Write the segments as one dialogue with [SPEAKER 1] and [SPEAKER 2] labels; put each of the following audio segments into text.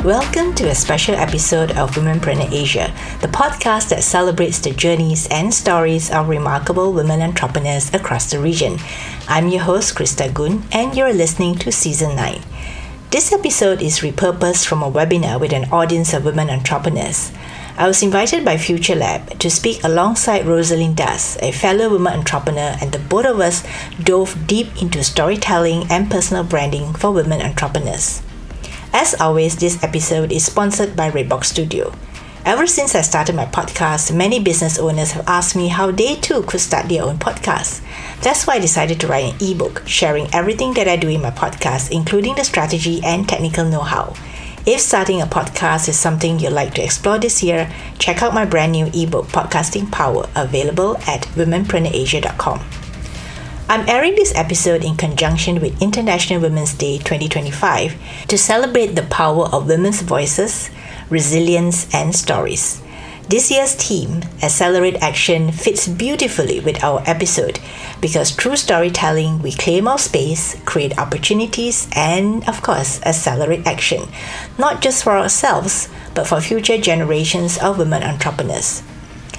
[SPEAKER 1] Welcome to a special episode of Womenpreneur Asia, the podcast that celebrates the journeys and stories of remarkable women entrepreneurs across the region. I'm your host, Krista Goon, and you're listening to Season 9. This episode is repurposed from a webinar with an audience of women entrepreneurs. I was invited by Futurelab to speak alongside Roselin Das, a fellow woman entrepreneur, and the both of us dove deep into storytelling and personal branding for women entrepreneurs. As always, this episode is sponsored by Redbox Studio. Ever since I started my podcast, many business owners have asked me how they too could start their own podcast. That's why I decided to write an ebook sharing everything that I do in my podcast, including the strategy and technical know-how. If starting a podcast is something you'd like to explore this year, check out my brand new ebook, Podcasting Power, available at womenpreneurasia.com. I'm airing this episode in conjunction with International Women's Day 2025 to celebrate the power of women's voices, resilience, and stories. This year's theme, Accelerate Action, fits beautifully with our episode because through storytelling, we claim our space, create opportunities, and, of course, accelerate action, not just for ourselves, but for future generations of women entrepreneurs.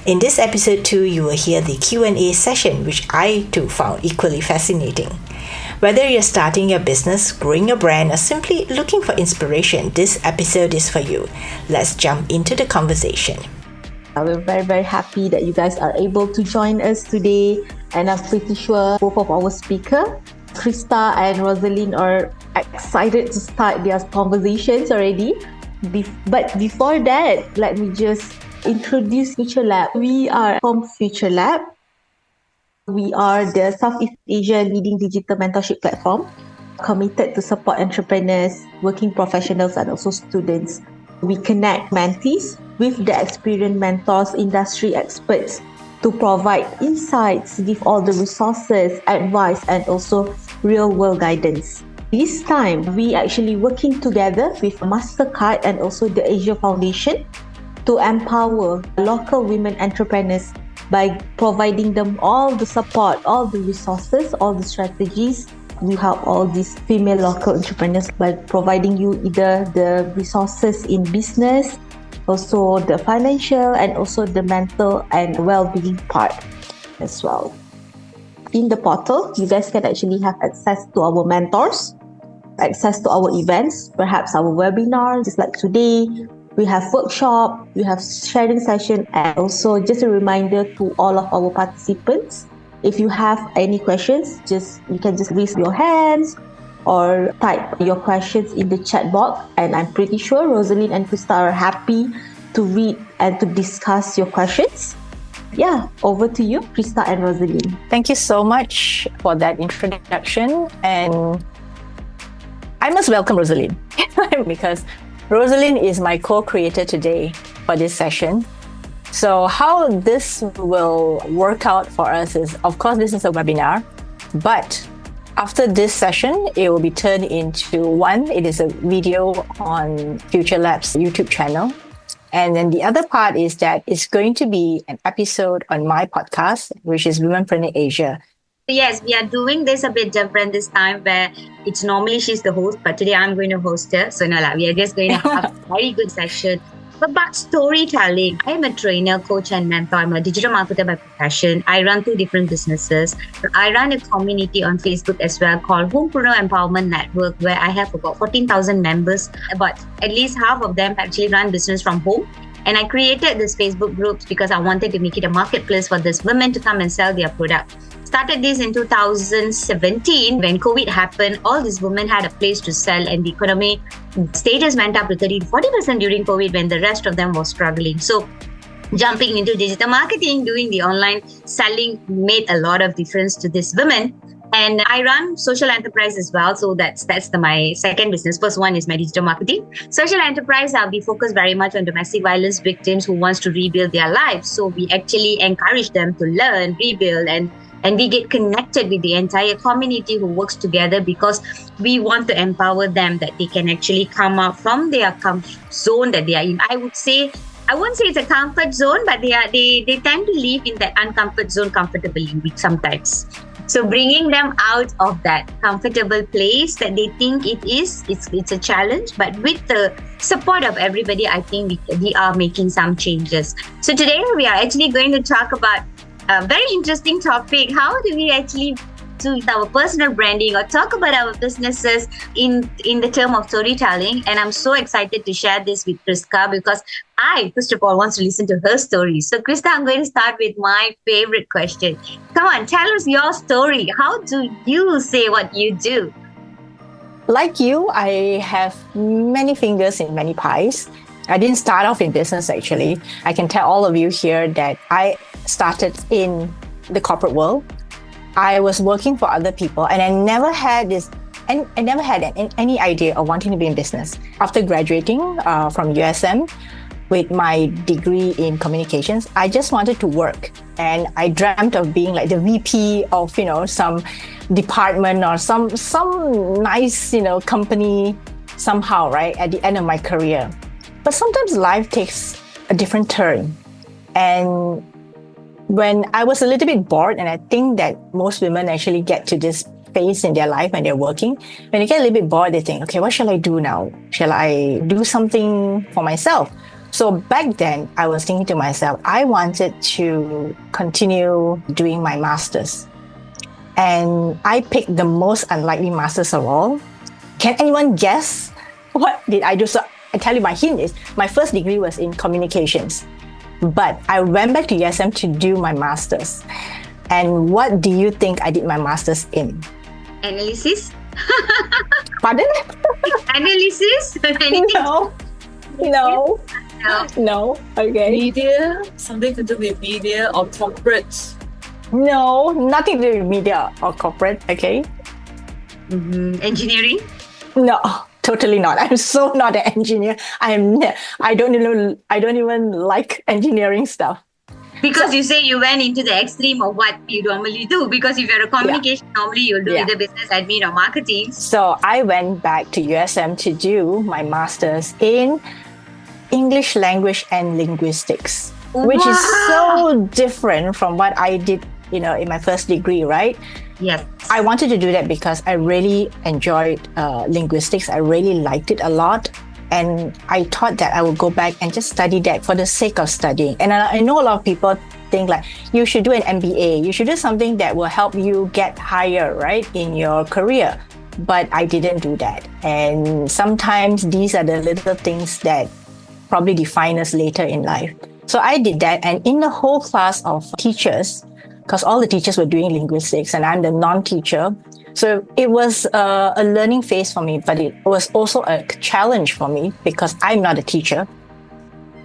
[SPEAKER 1] In this episode too, you will hear the Q&A session, which I too found equally fascinating. Whether you're starting your business, growing your brand, or simply looking for inspiration, this episode is for you. Let's jump into the conversation.
[SPEAKER 2] We're very happy that you guys are able to join us today, and I'm pretty sure both of our speakers, Krista and Roselin, are excited to start their conversations already. But before that, let me just introduce Futurelab. We are from Futurelab. We are the Southeast Asia leading digital mentorship platform committed to support entrepreneurs, working professionals, and also students. We connect mentees with the experienced mentors, industry experts to provide insights, give all the resources, advice, and also real-world guidance. This time, we actually working together with MasterCard and also the Asia Foundation to empower local women entrepreneurs by providing them all the support, all the resources, all the strategies. We help all these female local entrepreneurs by providing you either the resources in business, also the financial, and also the mental and well-being part as well. In the portal, you guys can actually have access to our mentors, access to our events, perhaps our webinars, just like today. We have workshop, we have sharing session, and also just a reminder to all of our participants, if you have any questions, you can just raise your hands or type your questions in the chat box, and I'm pretty sure Roselin and Krista are happy to read and to discuss your questions. Yeah, over to you, Krista and Roselin.
[SPEAKER 1] Thank you so much for that introduction, and I must welcome Roselin because Roselin is my co-creator today for this session. So how this will work out for us is, of course, this is a webinar, but after this session, it will be turned into it is a video on Futurelab's YouTube channel. And then the other part is that it's going to be an episode on my podcast, which is Womenpreneur Asia.
[SPEAKER 3] Yes, we are doing this a bit different this time where it's normally she's the host, but today I'm going to host her. So no, we are just going to have a very good session about storytelling. I am a trainer, coach and mentor. I'm a digital marketer by profession. I run 2 different businesses. I run a community on Facebook as well called Homepreneur Empowerment Network, where I have about 14,000 members, but at least half of them actually run business from home. And I created this Facebook groups because I wanted to make it a marketplace for these women to come and sell their product. Started this in 2017 when COVID happened. All these women had a place to sell, and the economy status went up to 30 to 40% during COVID when the rest of them was struggling. So jumping into digital marketing, doing the online selling made a lot of difference to these women. And I run social enterprise as well. So that's my second business. First one is my digital marketing. Social enterprise, I'll be focused very much on domestic violence victims who wants to rebuild their lives. So we actually encourage them to learn, rebuild, and we get connected with the entire community who works together because we want to empower them that they can actually come out from their comfort zone that they are in. I wouldn't say it's a comfort zone, but they tend to live in that uncomfort zone comfortably sometimes. So bringing them out of that comfortable place that they think it's a challenge, but with the support of everybody, I think we are making some changes. So today we are actually going to talk about a very interesting topic. How do we actually do our personal branding or talk about our businesses in the term of storytelling? And I'm so excited to share this with Krista because I, first of all, want to listen to her story. So Krista, I'm going to start with my favorite question. Come on, tell us your story. How do you say what you do?
[SPEAKER 1] Like you, I have many fingers in many pies. I didn't start off in business, actually. I can tell all of you here that I started in the corporate world. I was working for other people and I never had any idea of wanting to be in business. After graduating from USM with my degree in communications, I just wanted to work. And I dreamt of being like the VP of, some department or some nice, company somehow, right, at the end of my career. But sometimes life takes a different turn. And when I was a little bit bored, and I think that most women actually get to this phase in their life when they're working, when they get a little bit bored, they think, okay, what shall I do now? Shall I do something for myself? So back then, I was thinking to myself, I wanted to continue doing my master's. And I picked the most unlikely master's of all. Can anyone guess what did I do? So I tell you, my hint is my first degree was in communications. But I went back to USM to do my master's. And what do you think I did my master's in?
[SPEAKER 3] Analysis?
[SPEAKER 1] Pardon?
[SPEAKER 3] Analysis?
[SPEAKER 1] No. Okay.
[SPEAKER 4] Media? Something to do with media or corporate?
[SPEAKER 1] No, nothing to do with media or corporate. Okay.
[SPEAKER 3] Engineering?
[SPEAKER 1] No. Totally not. I'm so not an engineer. I don't even like engineering stuff.
[SPEAKER 3] Because you say you went into the extreme of what you normally do. Because if you're a communication, normally you'll do either business admin or marketing.
[SPEAKER 1] So I went back to USM to do my master's in English language and linguistics, which is so different from what I did, in my first degree, right?
[SPEAKER 3] Yes.
[SPEAKER 1] I wanted to do that because I really enjoyed linguistics. I really liked it a lot. And I thought that I would go back and just study that for the sake of studying. And I know a lot of people think like, you should do an MBA. You should do something that will help you get higher, right, in your career. But I didn't do that. And sometimes these are the little things that probably define us later in life. So I did that. And in the whole class of teachers, because all the teachers were doing linguistics and I'm the non-teacher. So it was a learning phase for me, but it was also a challenge for me because I'm not a teacher.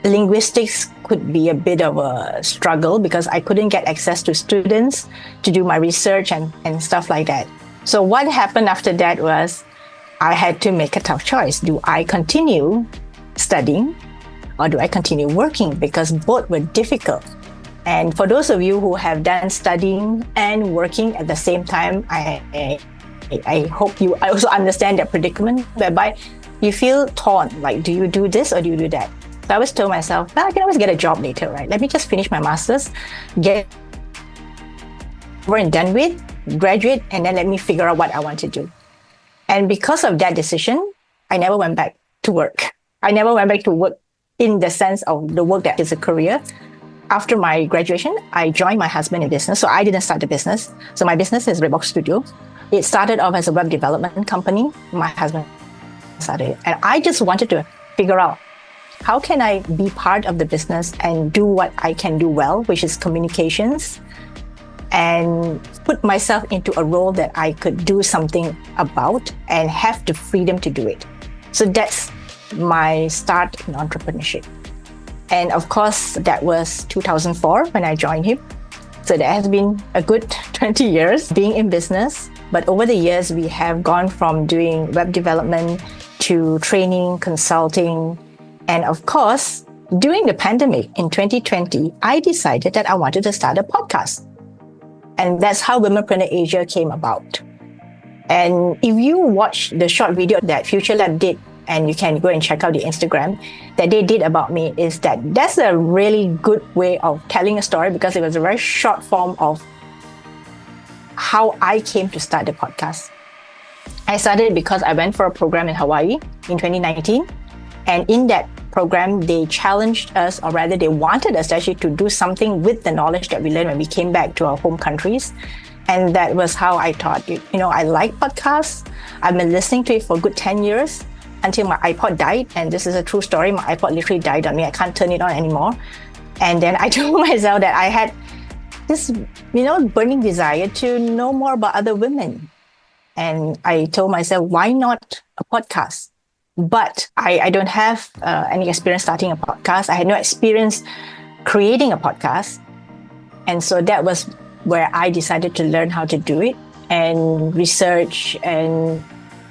[SPEAKER 1] Linguistics could be a bit of a struggle because I couldn't get access to students to do my research and stuff like that. So what happened after that was I had to make a tough choice. Do I continue studying or do I continue working? Because both were difficult. And for those of you who have done studying and working at the same time, I hope you also understand that predicament whereby you feel torn. Like, do you do this or do you do that? So I always told myself, I can always get a job later, right? Let me just finish my master's, get over and done with, graduate, and then let me figure out what I want to do. And because of that decision, I never went back to work. I never went back to work in the sense of the work that is a career. After my graduation, I joined my husband in business. So I didn't start the business. So my business is Redbox Studio. It started off as a web development company. My husband started it. And I just wanted to figure out how can I be part of the business and do what I can do well, which is communications, and put myself into a role that I could do something about and have the freedom to do it. So that's my start in entrepreneurship. And of course, that was 2004 when I joined him. So that has been a good 20 years being in business. But over the years, we have gone from doing web development to training, consulting. And of course, during the pandemic in 2020, I decided that I wanted to start a podcast. And that's how Womenpreneur Asia came about. And if you watch the short video that Futurelab did, and you can go and check out the Instagram that they did about me, is that that's a really good way of telling a story because it was a very short form of how I came to start the podcast. I started because I went for a program in Hawaii in 2019. And in that program, they challenged us, or rather they wanted us actually to do something with the knowledge that we learned when we came back to our home countries. And that was how I thought, I like podcasts. I've been listening to it for a good 10 years until my iPod died. And this is a true story. My iPod literally died on me. I can't turn it on anymore. And then I told myself that I had this, burning desire to know more about other women. And I told myself, why not a podcast? But I don't have any experience starting a podcast. I had no experience creating a podcast. And so that was where I decided to learn how to do it and research and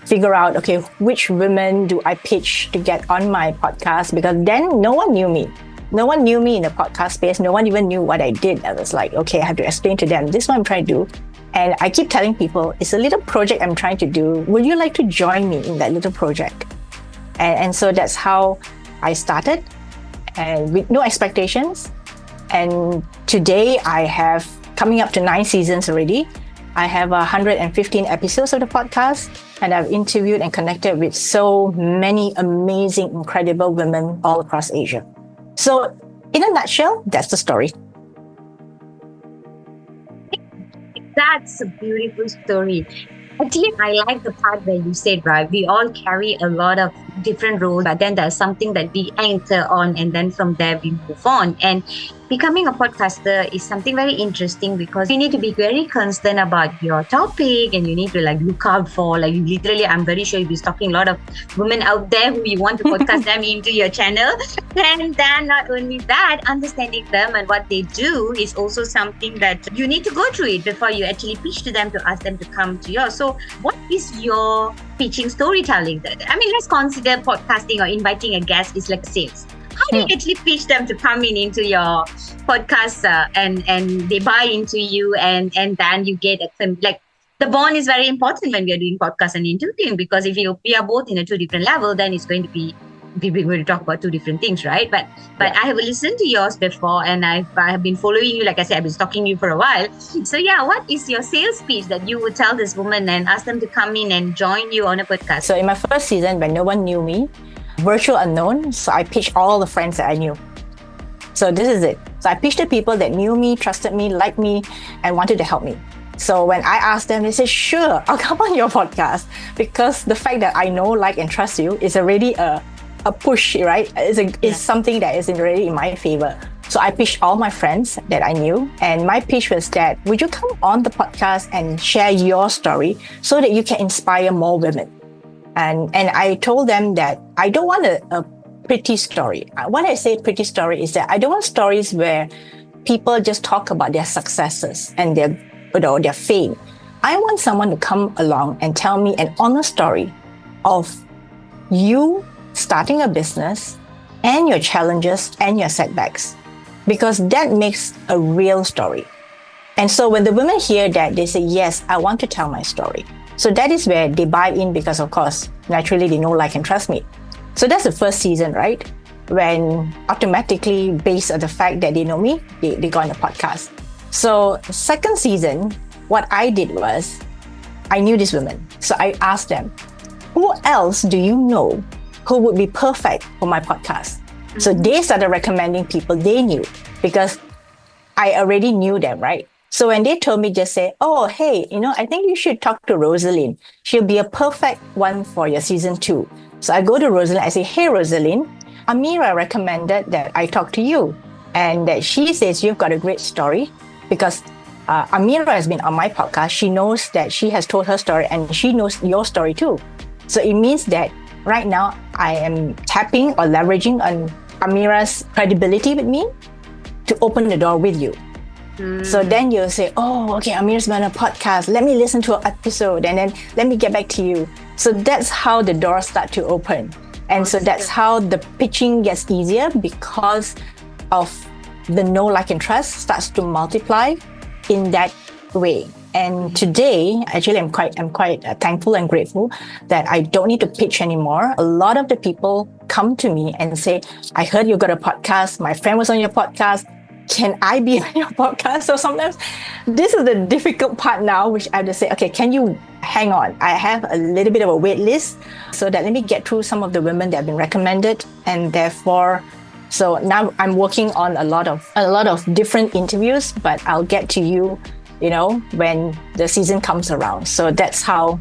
[SPEAKER 1] figure out, okay, which women do I pitch to get on my podcast? Because then no one knew me. No one knew me in the podcast space. No one even knew what I did. I was like, okay, I have to explain to them, this is what I'm trying to do. And I keep telling people, it's a little project I'm trying to do. Would you like to join me in that little project? And so that's how I started, and with no expectations. And today I have coming up to 9 seasons already. I have 115 episodes of the podcast, and I've interviewed and connected with so many amazing, incredible women all across Asia. So in a nutshell, that's the story.
[SPEAKER 3] That's a beautiful story. Actually, I like the part where you said, right, we all carry a lot of different roles, but then there's something that we anchor on, and then from there we move on. And becoming a podcaster is something very interesting because you need to be very concerned about your topic, and you need to look out for, you literally, I'm very sure you'll be stalking a lot of women out there who you want to podcast them into your channel. And then not only that, understanding them and what they do is also something that you need to go through it before you actually pitch to them to ask them to come to yours. So what is your pitching storytelling? Let's consider podcasting or inviting a guest is like sales. How do you actually pitch them to come into your podcast and they buy into you and then you get the bond is very important when we are doing podcast and interviewing, because if we are both in a 2 different level, then it's going to be we're going to talk about 2 different things, right? But I have listened to yours before, and I have been following you. Like I said, I've been stalking you for a while. So yeah, what is your sales pitch that you would tell this woman and ask them to come in and join you on a podcast?
[SPEAKER 1] So in my first season, when no one knew me, virtual unknown, so I pitched all the friends that I knew. So this is it. So I pitched to people that knew me, trusted me, liked me, and wanted to help me. So when I asked them, they said, sure, I'll come on your podcast, because the fact that I know, like, and trust you is already a push, right? It's something that is already in my favor. So I pitched all my friends that I knew, and my pitch was that, would you come on the podcast and share your story so that you can inspire more women? And I told them that I don't want a pretty story. When I say pretty story is that I don't want stories where people just talk about their successes and their fame. I want someone to come along and tell me an honest story of you starting a business and your challenges and your setbacks, because that makes a real story. And so when the women hear that, they say, yes, I want to tell my story. So that is where they buy in, because of course, naturally they know, like, and trust me. So that's the first season, right? When automatically, based on the fact that they know me, they go on the podcast. So second season, what I did was, I knew these women. So I asked them, who else do you know who would be perfect for my podcast? Mm-hmm. So they started recommending people they knew, because I already knew them, right? So when they told me, just say, oh, hey, I think you should talk to Roselin. She'll be a perfect one for your season 2. So I go to Roselin, I say, hey, Roselin, Amira recommended that I talk to you. And that she says, you've got a great story, because Amira has been on my podcast. She knows that she has told her story, and she knows your story too. So it means that right now I am tapping or leveraging on Amira's credibility with me to open the door with you. So then you'll say, oh, okay, Amira's been on a podcast. Let me listen to an episode, and then let me get back to you. So that's how the doors start to open. And so that's how the pitching gets easier, because of the know, like, and trust starts to multiply in that way. And today, actually, I'm quite thankful and grateful that I don't need to pitch anymore. A lot of the people come to me and say, I heard you got a podcast. My friend was on your podcast. can I be on your podcast? So sometimes this is the difficult part now, which I have to say, okay, can you hang on? I have a little bit of a wait list so that let me get through some of the women that have been recommended. And therefore, so now I'm working on a lot of different interviews, but I'll get to you, when the season comes around. So that's how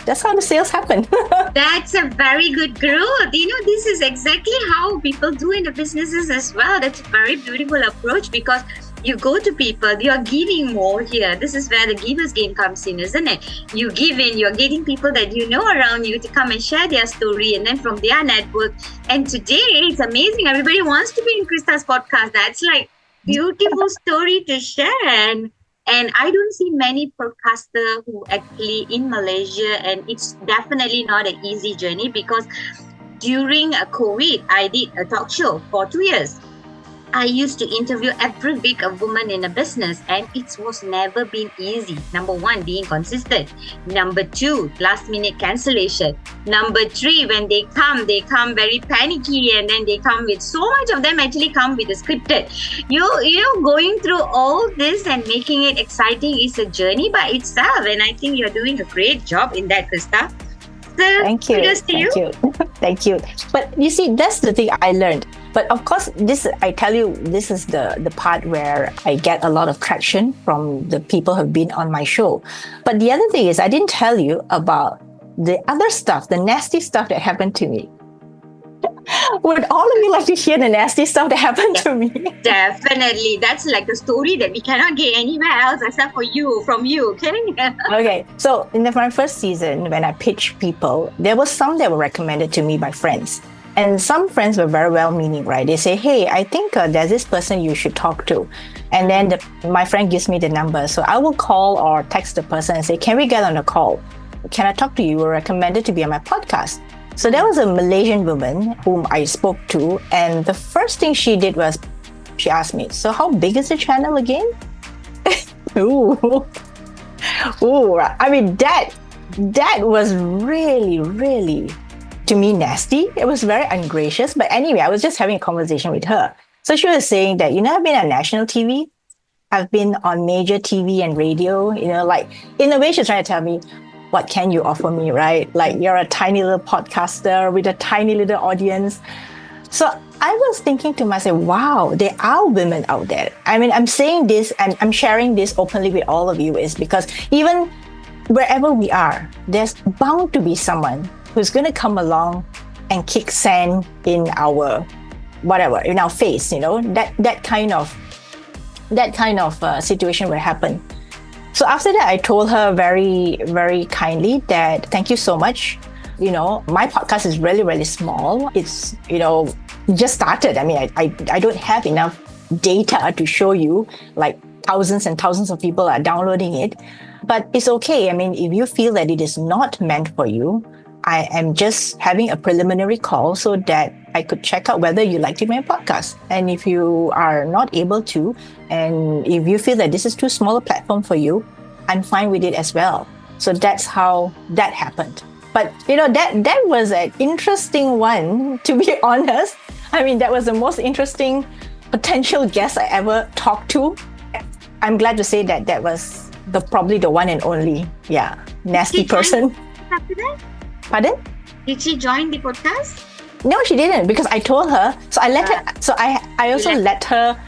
[SPEAKER 1] the sales happen.
[SPEAKER 3] That's a very good growth. This is exactly how people do in the businesses as well. That's a very beautiful approach because you go to people, you're giving more here. This is where the giver's game comes in, isn't it? You give in, you're getting people that you know around you to come and share their story and then from their network. And today, it's amazing. Everybody wants to be in Krista's podcast. That's like beautiful story to share. And I don't see many podcasters who actually in Malaysia, and it's definitely not an easy journey because during COVID, I did a talk show for 2 years. I used to interview every week a woman in a business and it was never been easy. Number one, being consistent. Number two, last minute cancellation. Number three, when they come very panicky and then they come with so much of them actually come with a scripted. Going through all this and making it exciting is a journey by itself. And I think you're doing a great job in that, Krista. So,
[SPEAKER 1] thank you. Thank you. But you see, that's the thing I learned. But of course, this is the part where I get a lot of traction from the people who have been on my show. But the other thing is, I didn't tell you about the other stuff, the nasty stuff that happened to me. Would all of you like to hear the nasty stuff that happened to me?
[SPEAKER 3] Definitely. That's like the story that we cannot get anywhere else except from you, okay?
[SPEAKER 1] Okay. So in my first season, when I pitched people, there were some that were recommended to me by friends. And some friends were very well-meaning, right? They say, hey, I think there's this person you should talk to. And then my friend gives me the number. So I will call or text the person and say, can we get on a call? Can I talk to you? You were recommended to be on my podcast. So there was a Malaysian woman whom I spoke to. And the first thing she did was, she asked me, so how big is the channel again? Ooh. I mean, that was really, really, to me, nasty. It was very ungracious. But anyway, I was just having a conversation with her. So she was saying that, I've been on national TV. I've been on major TV and radio, like in a way she's trying to tell me, what can you offer me, right? Like you're a tiny little podcaster with a tiny little audience. So I was thinking to myself, wow, there are women out there. I mean, I'm saying this and I'm sharing this openly with all of you is because even wherever we are, there's bound to be someone who's going to come along and kick sand in our face, that kind of situation will happen. So after that, I told her very, very kindly that thank you so much. My podcast is really, really small. It's, just started. I mean, I don't have enough data to show you like thousands and thousands of people are downloading it, but it's okay. I mean, if you feel that it is not meant for you, I am just having a preliminary call so that I could check out whether you liked my podcast. And if you are not able to, and if you feel that this is too small a platform for you, I'm fine with it as well. So that's how that happened. But that was an interesting one, to be honest. I mean, that was the most interesting potential guest I ever talked to. I'm glad to say that was probably the one and only, nasty person.
[SPEAKER 3] After that?
[SPEAKER 1] Pardon?
[SPEAKER 3] Did she join the podcast?
[SPEAKER 1] No, she didn't, because I told her. So I let her. So I also let her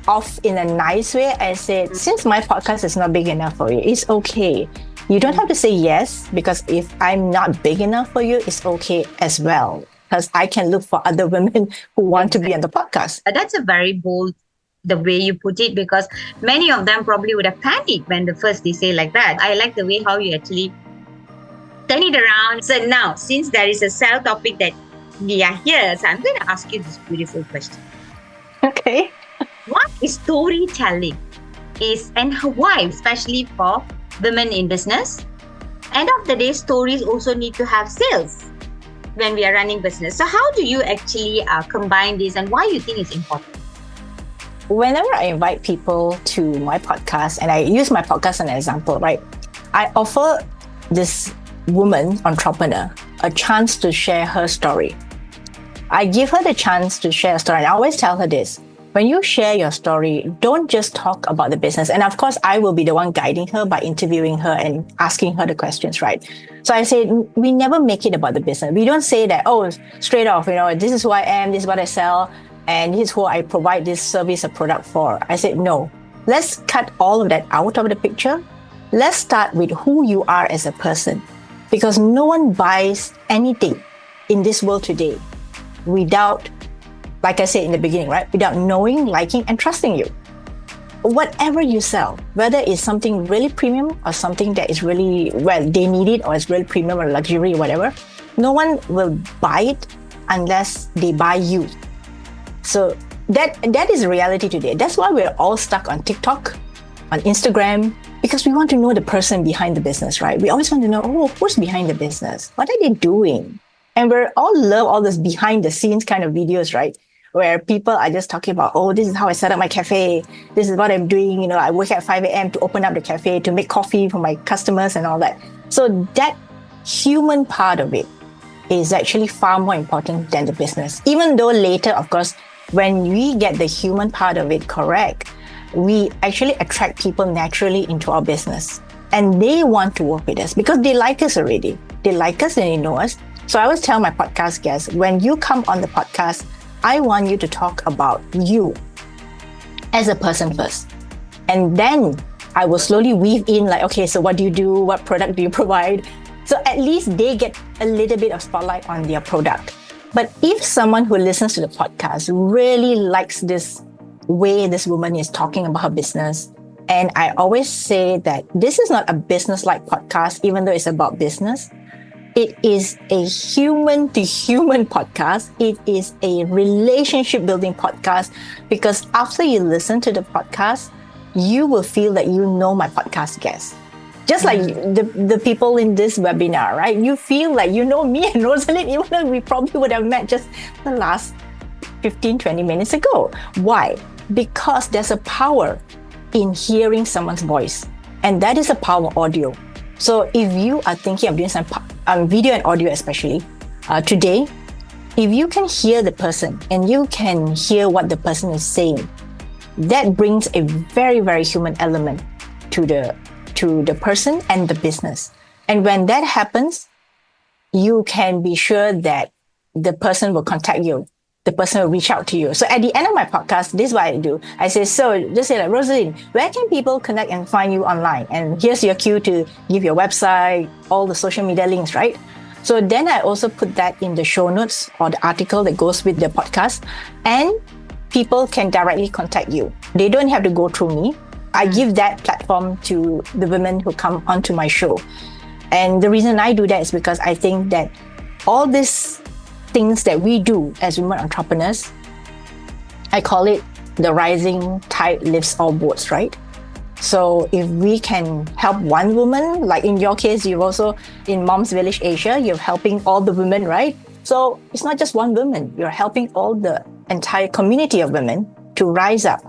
[SPEAKER 1] off in a nice way. I said, since my podcast is not big enough for you, it's okay. You don't have to say yes, because if I'm not big enough for you, it's okay as well. Because I can look for other women who want to be on the podcast.
[SPEAKER 3] That's a very bold, the way you put it, because many of them probably would have panicked when they say like that. I like the way how you actually turn it around. So now, since there is a sell topic that we are here, so I'm going to ask you this beautiful question.
[SPEAKER 1] Okay.
[SPEAKER 3] What is storytelling? And why, especially for women in business? End of the day, stories also need to have sales when we are running business. So how do you actually combine this, and why you think it's important?
[SPEAKER 1] Whenever I invite people to my podcast, and I use my podcast as an example, right? I offer this woman entrepreneur a chance to share her story. I give her the chance to share a story. And I always tell her this. when you share your story, don't just talk about the business. And of course, I will be the one guiding her by interviewing her and asking her the questions, right? So I say, we never make it about the business. We don't say that, oh, straight off, this is who I am, this is what I sell, and this is who I provide this service or product for. I said, no, let's cut all of that out of the picture. Let's start with who you are as a person, because no one buys anything in this world today without, like I said in the beginning, right? Without knowing, liking, and trusting you. Whatever you sell, whether it's something really premium or something that is really, they need it, or it's really premium or luxury or whatever, no one will buy it unless they buy you. So that is reality today. That's why we're all stuck on TikTok, on Instagram, because we want to know the person behind the business, right? We always want to know, who's behind the business? What are they doing? And we all love all those behind the scenes kind of videos, right? Where people are just talking about, this is how I set up my cafe. This is what I'm doing. I wake at 5 a.m. to open up the cafe, to make coffee for my customers and all that. So that human part of it is actually far more important than the business. Even though later, of course, when we get the human part of it correct, we actually attract people naturally into our business. And they want to work with us because they like us already. They like us and they know us. So I always tell my podcast guests, when you come on the podcast, I want you to talk about you as a person first. And then I will slowly weave in like, okay, so what do you do? What product do you provide? So at least they get a little bit of spotlight on their product. But if someone who listens to the podcast really likes this way this woman is talking about her business, and I always say that this is not a business-like podcast, even though it's about business. It is a human-to-human podcast. It is a relationship-building podcast, because after you listen to the podcast, you will feel that you know my podcast guest. Just like the people in this webinar, right? You feel like you know me and Roselin, even though we probably would have met just the last 15, 20 minutes ago. Why? Because there's a power in hearing someone's voice. And that is a power of audio. So if you are thinking of doing some video and audio especially, today, if you can hear the person and you can hear what the person is saying, that brings a very, very human element to the person and the business. And when that happens, you can be sure that the person will contact you. The person will reach out to you. So at the end of my podcast, this is what I do. I say, so just say like, Roselin, where can people connect and find you online? And here's your cue to give your website, all the social media links, right? So then I also put that in the show notes or the article that goes with the podcast, and people can directly contact you. They don't have to go through me. I give that platform to the women who come onto my show. And the reason I do that is because I think that all these things that we do as women entrepreneurs, I call it the rising tide lifts all boats, right? So if we can help one woman, like in your case, you're also in Mom's Village Asia, you're helping all the women, right? So it's not just one woman, you're helping all the entire community of women to rise up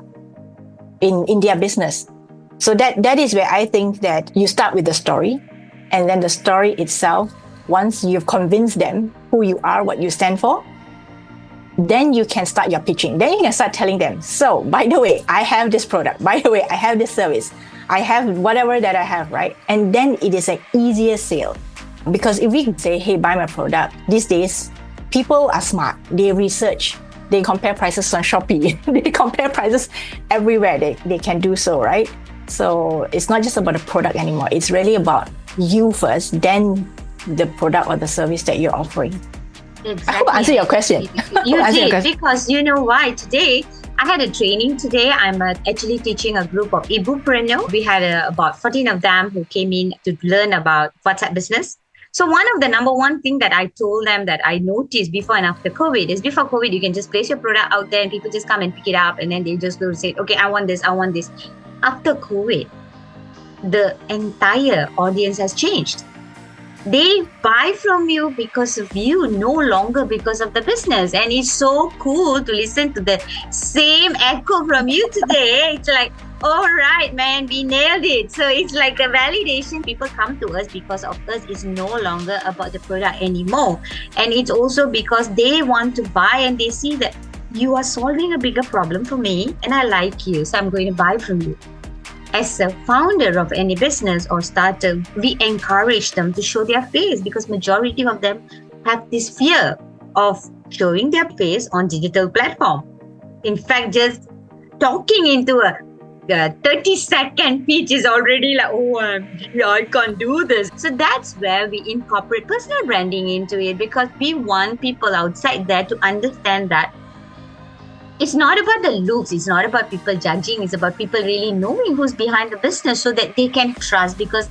[SPEAKER 1] in their business. So that is where I think that you start with the story, and then the story itself, once you've convinced them who you are, what you stand for, then you can start your pitching. Then you can start telling them, so by the way, I have this product. By the way, I have this service. I have whatever that I have, right? And then it is an easier sale. Because if we say, hey, buy my product, these days, people are smart. They research. They compare prices on Shopee. They compare prices everywhere. They can do so, right? So it's not just about the product anymore. It's really about you first, then the product or the service that you're offering.
[SPEAKER 3] Exactly.
[SPEAKER 1] I hope I answered your question.
[SPEAKER 3] You did, because you know why? Today, I had a training today. I'm actually teaching a group of e-bookpreneurs. We had about 14 of them who came in to learn about WhatsApp business. So one of the number one thing that I told them that I noticed before and after COVID is, before COVID, you can just place your product out there and people just come and pick it up, and then they just go say, okay, I want this, I want this. After COVID, the entire audience has changed. They buy from you because of you, no longer because of the business. And it's so cool to listen to the same echo from you today. It's like, all right, man, we nailed it. So it's like a validation. People come to us because of us. It's no longer about the product anymore. And it's also because they want to buy and they see that you are solving a bigger problem for me and I like you, so I'm going to buy from you. As a founder of any business or startup, we encourage them to show their face because majority of them have this fear of showing their face on digital platform. In fact, just talking into a 30-second pitch is already like, I can't do this. So that's where we incorporate personal branding into it, because we want people outside there to understand that it's not about the looks, it's not about people judging, it's about people really knowing who's behind the business so that they can trust. Because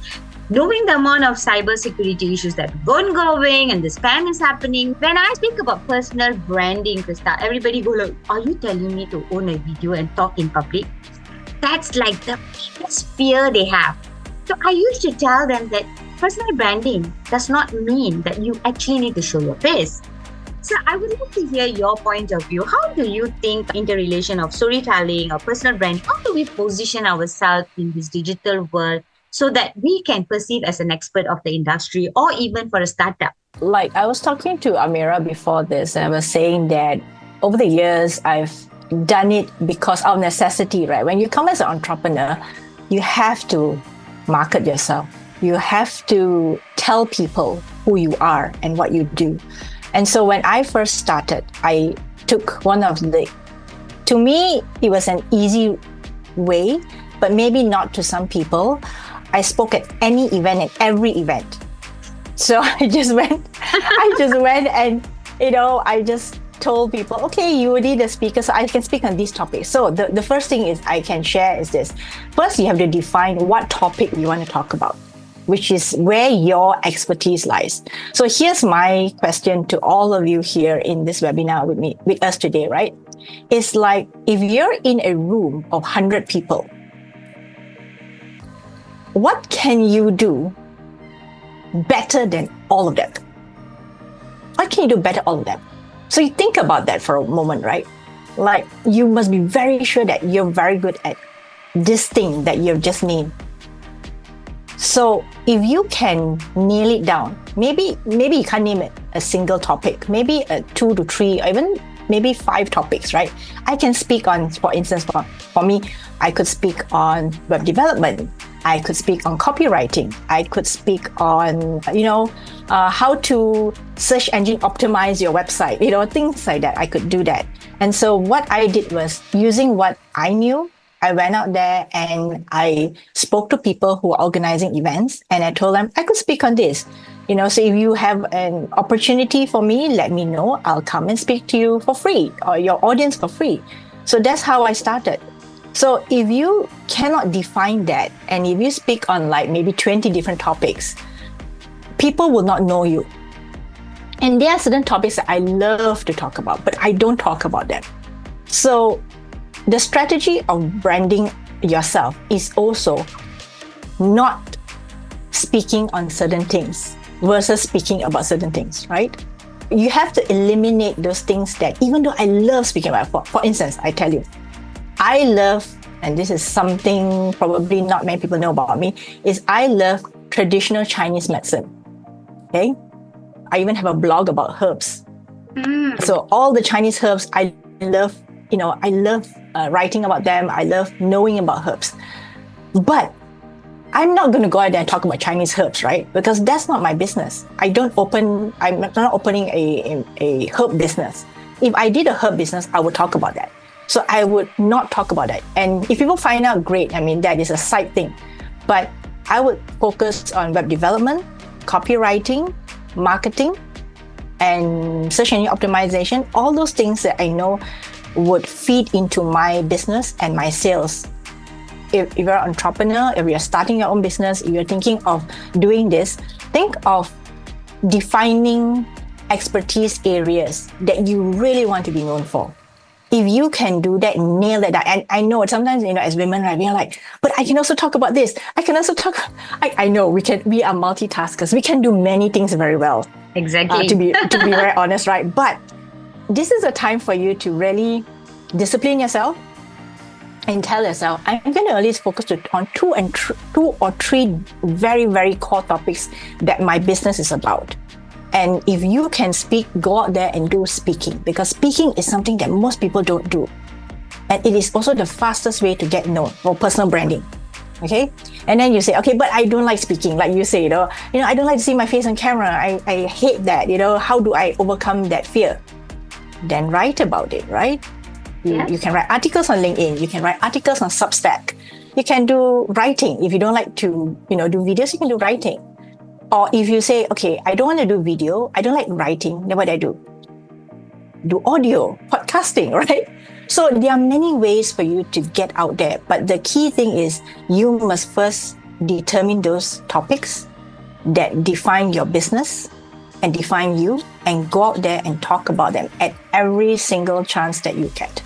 [SPEAKER 3] knowing the amount of cybersecurity issues that are ongoing and the spam is happening, when I speak about personal branding, Krista, everybody go like, are you telling me to own a video and talk in public? That's like the biggest fear they have. So I used to tell them that personal branding does not mean that you actually need to show your face. So I would love to hear your point of view. How do you think interrelation of storytelling or personal branding, how do we position ourselves in this digital world so that we can perceive as an expert of the industry or even for a startup?
[SPEAKER 1] Like I was talking to Amira before this, and I was saying that over the years, I've done it because of necessity, right? When you come as an entrepreneur, you have to market yourself. You have to tell people who you are and what you do. And so when I first started, I took to me, it was an easy way, but maybe not to some people. I spoke at any event, at every event. So I just went and, I just told people, okay, you will need a speaker, so I can speak on these topics. So the first thing is I can share is this. First, you have to define what topic you want to talk about, which is where your expertise lies. So here's my question to all of you here in this webinar with us today, right? It's like, if you're in a room of 100 people, what can you do better than all of them? What can you do better than all of them? So you think about that for a moment, right? Like, you must be very sure that you're very good at this thing that you've just named. So if you can nail it down, maybe you can't name it a single topic, maybe 2 to 3, or even maybe 5 topics, right? I can speak on, for instance, for me, I could speak on web development. I could speak on copywriting. I could speak on, how to search engine optimize your website, things like that. I could do that. And so what I did was, using what I knew, I went out there and I spoke to people who are organizing events, and I told them I could speak on this. So if you have an opportunity for me, let me know. I'll come and speak to you for free, or your audience for free. So that's how I started. So if you cannot define that, and if you speak on like maybe 20 different topics, people will not know you. And there are certain topics that I love to talk about, but I don't talk about them. So the strategy of branding yourself is also not speaking on certain things versus speaking about certain things, right? You have to eliminate those things that, even though I love speaking about, for instance, I tell you, I love, and this is something probably not many people know about me, is I love traditional Chinese medicine. Okay? I even have a blog about herbs. So all the Chinese herbs, I love writing about them. I love knowing about herbs. But I'm not going to go out there and talk about Chinese herbs, right? Because that's not my business. I'm not opening a herb business. If I did a herb business, I would talk about that. So I would not talk about that. And if people find out, great. I mean, that is a side thing. But I would focus on web development, copywriting, marketing, and search engine optimization, all those things that I know would feed into my business and my sales. If you're an entrepreneur, if you're starting your own business, if you're thinking of doing this, think of defining expertise areas that you really want to be known for. If you can do that, nail that down. And I know sometimes, as women, right, we are like, but I can also talk about this. I can also talk. I know we are multitaskers. We can do many things very well.
[SPEAKER 3] Exactly.
[SPEAKER 1] To be very honest, right? But this is a time for you to really discipline yourself and tell yourself, I'm going to at least focus on two or three very, very core topics that my business is about.
[SPEAKER 5] And if you can speak, go out there and do speaking, because speaking is something that most people don't do. And it is also the fastest way to get known for personal branding. Okay. And then you say, okay, but I don't like speaking. Like you say, I don't like to see my face on camera. I hate that. How do I overcome that fear? Then write about it, right? You can write articles on LinkedIn. You can write articles on Substack. You can do writing. If you don't like to, do videos, you can do writing. Or if you say, okay, I don't want to do video, I don't like writing, then what do? Do audio, podcasting, right? So there are many ways for you to get out there. But the key thing is you must first determine those topics that define your business and define you, and go out there and talk about them at every single chance that you get.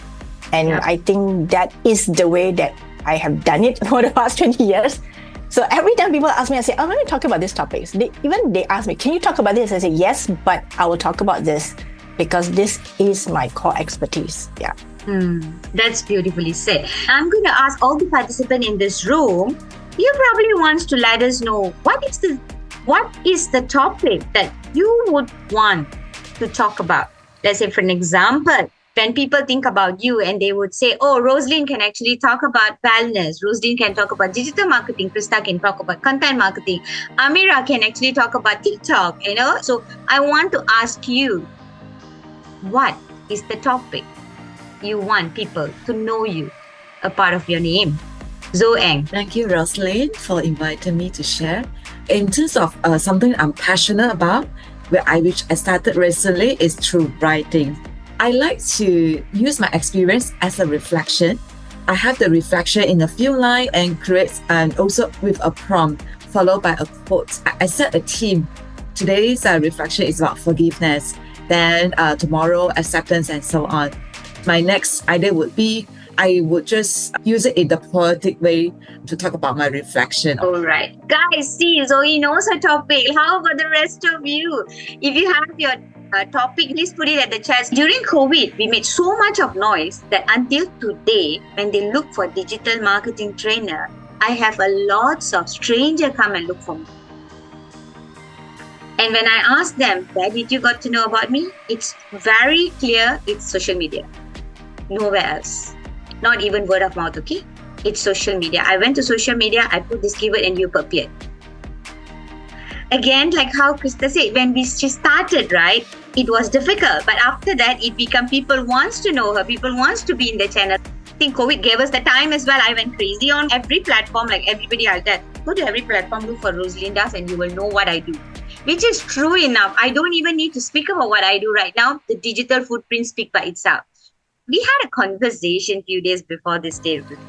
[SPEAKER 5] And I think that is the way that I have done it for the past 20 years. So every time people ask me, I say, I want to talk about these topics. They ask me, can you talk about this? I say, yes, but I will talk about this because this is my core expertise. Yeah.
[SPEAKER 3] That's beautifully said. I'm going to ask all the participants in this room, you probably want to let us know what is the topic that you would want to talk about. Let's say, for an example, when people think about you and they would say, oh, Roselin can actually talk about wellness. Roselin can talk about digital marketing. Krista can talk about content marketing. Amira can actually talk about TikTok, So I want to ask you, what is the topic you want people to know you, a part of your name? Zoeng.
[SPEAKER 4] Thank you, Roselin, for inviting me to share. In terms of something I'm passionate about, which I started recently, is through writing. I like to use my experience as a reflection. I have the reflection in a few lines and also with a prompt followed by a quote. I set a theme. Today's reflection is about forgiveness. Then tomorrow, acceptance, and so on. My next idea would be I would just use it in the poetic way to talk about my reflection.
[SPEAKER 3] All right. Guys, see, Zoe knows her topic. How about the rest of you? If you have your topic, please put it at the chat. During COVID, we made so much of noise that until today, when they look for digital marketing trainer, I have a lots of strangers come and look for me. And when I ask them, where did you got to know about me? It's very clear, it's social media. Nowhere else. Not even word of mouth, okay? It's social media. I went to social media, I put this keyword and you appeared. Again, like how Krista said, when she started, right, it was difficult. But after that, it became people wants to know her. People wants to be in the channel. I think COVID gave us the time as well. I went crazy on every platform, like everybody else. Go to every platform, look for Roselin Das and you will know what I do. Which is true enough. I don't even need to speak about what I do right now. The digital footprint speaks by itself. We had a conversation a few days before this day with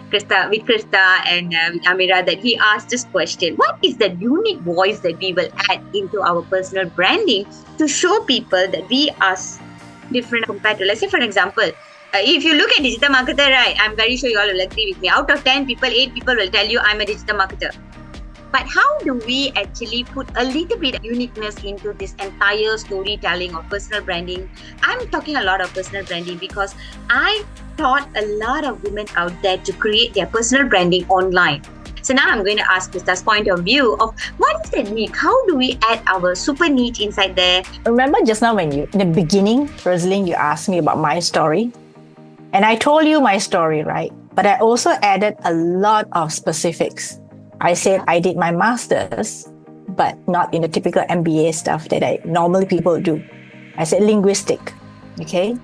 [SPEAKER 3] Krista and with Amira, that we asked this question: what is the unique voice that we will add into our personal branding to show people that we are different compared to, let's say, for example, if you look at digital marketer, right, I'm very sure you all will agree with me. Out of 10 people, 8 people will tell you I'm a digital marketer. But how do we actually put a little bit of uniqueness into this entire storytelling of personal branding? I'm talking a lot of personal branding because I taught a lot of women out there to create their personal branding online. So now I'm going to ask Krista's point of view of what is the niche? How do we add our super niche inside there?
[SPEAKER 5] Remember just now when in the beginning, Roselin, you asked me about my story. And I told you my story, right? But I also added a lot of specifics. I said I did my master's, but not in the typical MBA stuff that normally people do. I said linguistic, okay?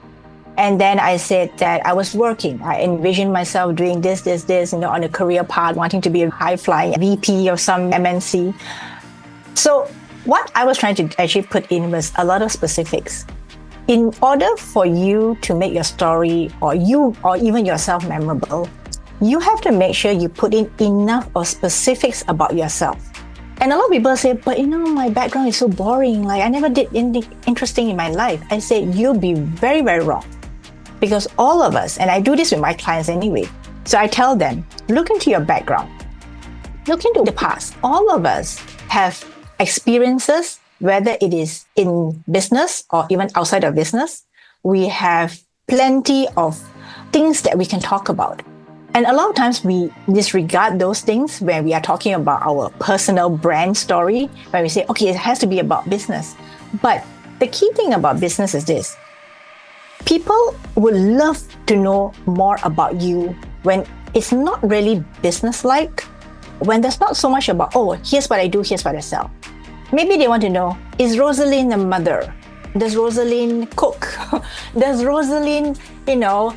[SPEAKER 5] And then I said that I was working. I envisioned myself doing this, on a career path, wanting to be a high-flying VP of some MNC. So what I was trying to actually put in was a lot of specifics. In order for you to make your story or even yourself memorable, you have to make sure you put in enough of specifics about yourself. And a lot of people say, but my background is so boring. Like I never did anything interesting in my life. I say, you'll be very, very wrong. Because all of us, and I do this with my clients anyway. So I tell them, look into your background. Look into the past. All of us have experiences, whether it is in business or even outside of business. We have plenty of things that we can talk about. And a lot of times we disregard those things when we are talking about our personal brand story, when we say, okay, it has to be about business. But the key thing about business is this. People would love to know more about you when it's not really business-like, when there's not so much about, oh, here's what I do, here's what I sell. Maybe they want to know, is Roselin a mother? Does Roselin cook? Does Roselin,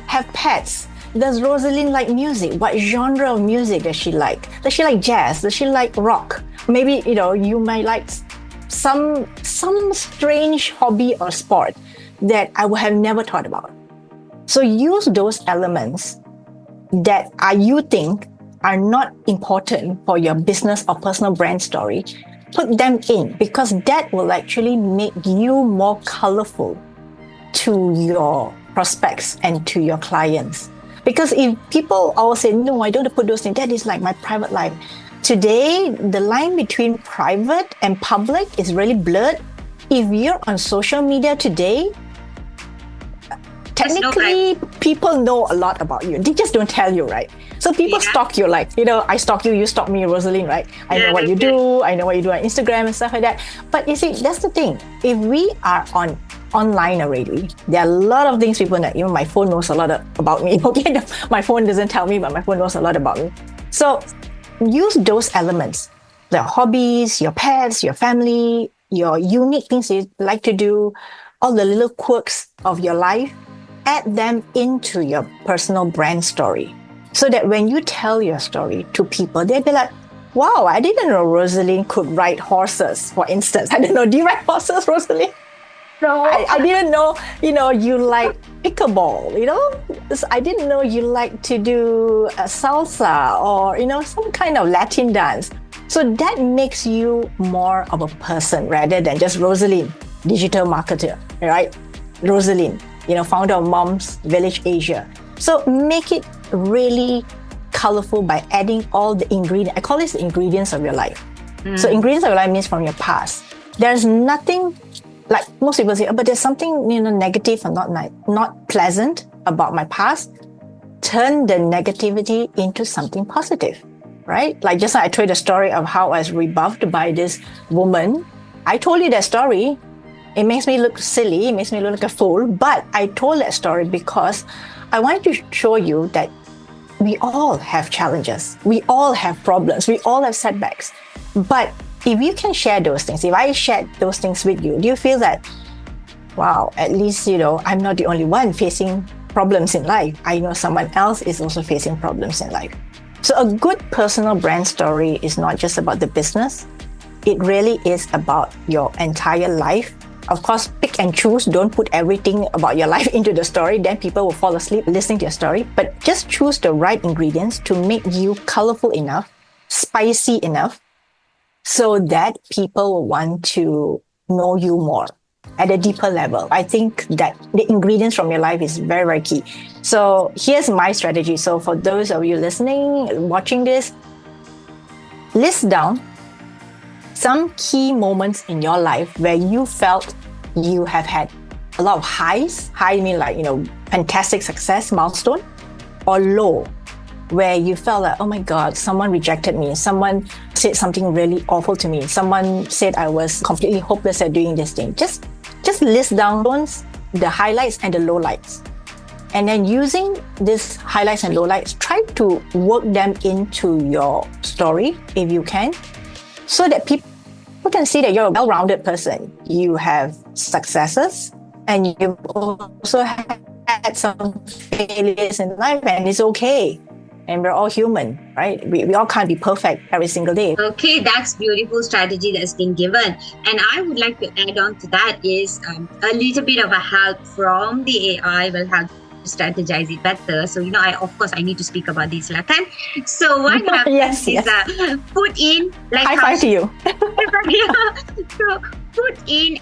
[SPEAKER 5] have pets? Does Roselin like music? What genre of music does she like? Does she like jazz? Does she like rock? Maybe, you might like some strange hobby or sport that I would have never thought about. So use those elements that you think are not important for your business or personal brand story. Put them in, because that will actually make you more colorful to your prospects and to your clients. Because if people always say, no, I don't put those things, that is like my private life. Today, the line between private and public is really blurred. If you're on social media today, technically, people know a lot about you. They just don't tell you, right? So people stalk you, like, I stalk you, you stalk me, Roselin, right? I know what you do. I know what you do on Instagram and stuff like that. But you see, that's the thing. If we are online already, there are a lot of things people know. Even my phone knows a lot about me. Okay, my phone doesn't tell me, but my phone knows a lot about me. So use those elements, the hobbies, your pets, your family, your unique things you like to do, all the little quirks of your life, add them into your personal brand story. So that when you tell your story to people, they'll be like, wow, I didn't know Roselin could ride horses, for instance. I don't know, do you ride horses, Roselin? No. I didn't know, you like pickleball, I didn't know you like to do salsa or, some kind of Latin dance. So that makes you more of a person rather than just Roselin, digital marketer, right? Roselin, founder of Moms Village Asia. So make it really colorful by adding all the ingredients. I call this the ingredients of your life. So ingredients of your life means from your past. There's nothing, like most people say, but there's something, negative or not pleasant about my past. Turn the negativity into something positive, right? Like just like I told the story of how I was rebuffed by this woman. I told you that story. It makes me look silly. It makes me look like a fool. But I told that story because I wanted to show you that we all have challenges. We all have problems. We all have setbacks. But if you can share those things, if I shared those things with you, do you feel that, wow, at least, I'm not the only one facing problems in life. I know someone else is also facing problems in life. So a good personal brand story is not just about the business. It really is about your entire life. Of course, pick and choose. Don't put everything about your life into the story. Then people will fall asleep listening to your story. But just choose the right ingredients to make you colorful enough, spicy enough, so that people will want to know you more at a deeper level. I think that the ingredients from your life is very, very key. So here's my strategy. So for those of you listening, watching this, list down some key moments in your life where you felt you have had a lot of highs. High mean like, fantastic success, milestone, or low, where you felt like, oh my God, someone rejected me. Someone said something really awful to me. Someone said I was completely hopeless at doing this thing. Just list down the highlights and the lowlights. And then using these highlights and lowlights, try to work them into your story if you can, so that people can see that you're a well-rounded person. You have successes and you've also had some failures in life, and it's okay. And we're all human, right? We all can't be perfect every single day.
[SPEAKER 3] Okay, that's beautiful strategy that's been given. And I would like to add on to that is a little bit of a help from the AI will help strategize it better. So, I need to speak about this Latin. So what happens is put in like
[SPEAKER 5] high five to you.
[SPEAKER 3] So put in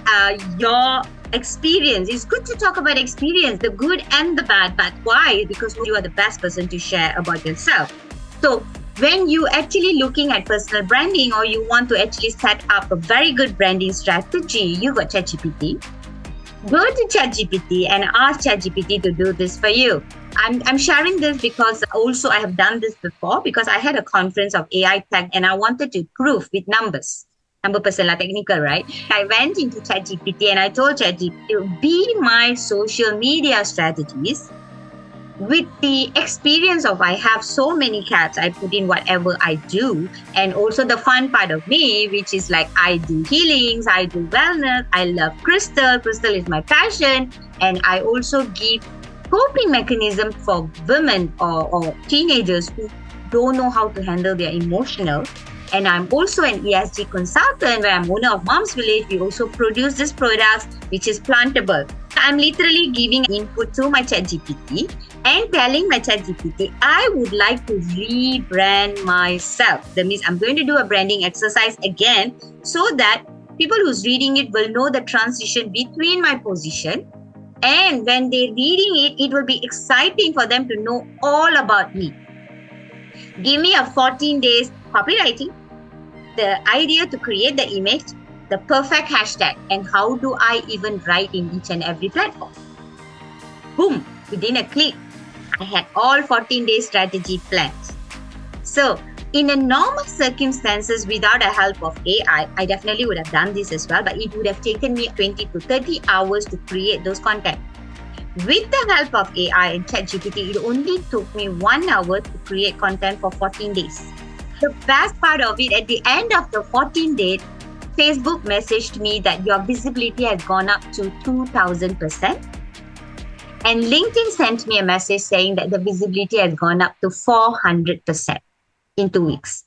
[SPEAKER 3] your experience. It's good to talk about experience, the good and the bad. But why? Because you are the best person to share about yourself. So when you actually looking at personal branding, or you want to actually set up a very good branding strategy, you got ChatGPT. Go to ChatGPT and ask ChatGPT to do this for you. I'm sharing this because also I have done this before, because I had a conference of AI tech and I wanted to prove with numbers. number person lah, technical, right? I went into ChatGPT and I told ChatGPT, be my social media strategies. With the experience of I have so many cats, I put in whatever I do, and also the fun part of me, which is like I do healings, I do wellness, I love crystal is my passion, and I also give coping mechanism for women or teenagers who don't know how to handle their emotional. And I'm also an ESG consultant where I'm owner of Mom's Village. We also produce this product which is plantable. I'm literally giving input to my ChatGPT and telling my ChatGPT, I would like to rebrand myself. That means I'm going to do a branding exercise again so that people who's reading it will know the transition between my position. And when they're reading it, it will be exciting for them to know all about me. Give me a 14 days copywriting, the idea to create the image, the perfect hashtag, and how do I even write in each and every platform. Boom, within a click, I had all 14 day strategy plans. So in a normal circumstances, without the help of AI, I definitely would have done this as well, but it would have taken me 20 to 30 hours to create those content. With the help of AI and ChatGPT, it only took me 1 hour to create content for 14 days. The best part of it, at the end of the 14 days, Facebook messaged me that your visibility has gone up to 2,000%. And LinkedIn sent me a message saying that the visibility has gone up to 400% in 2 weeks.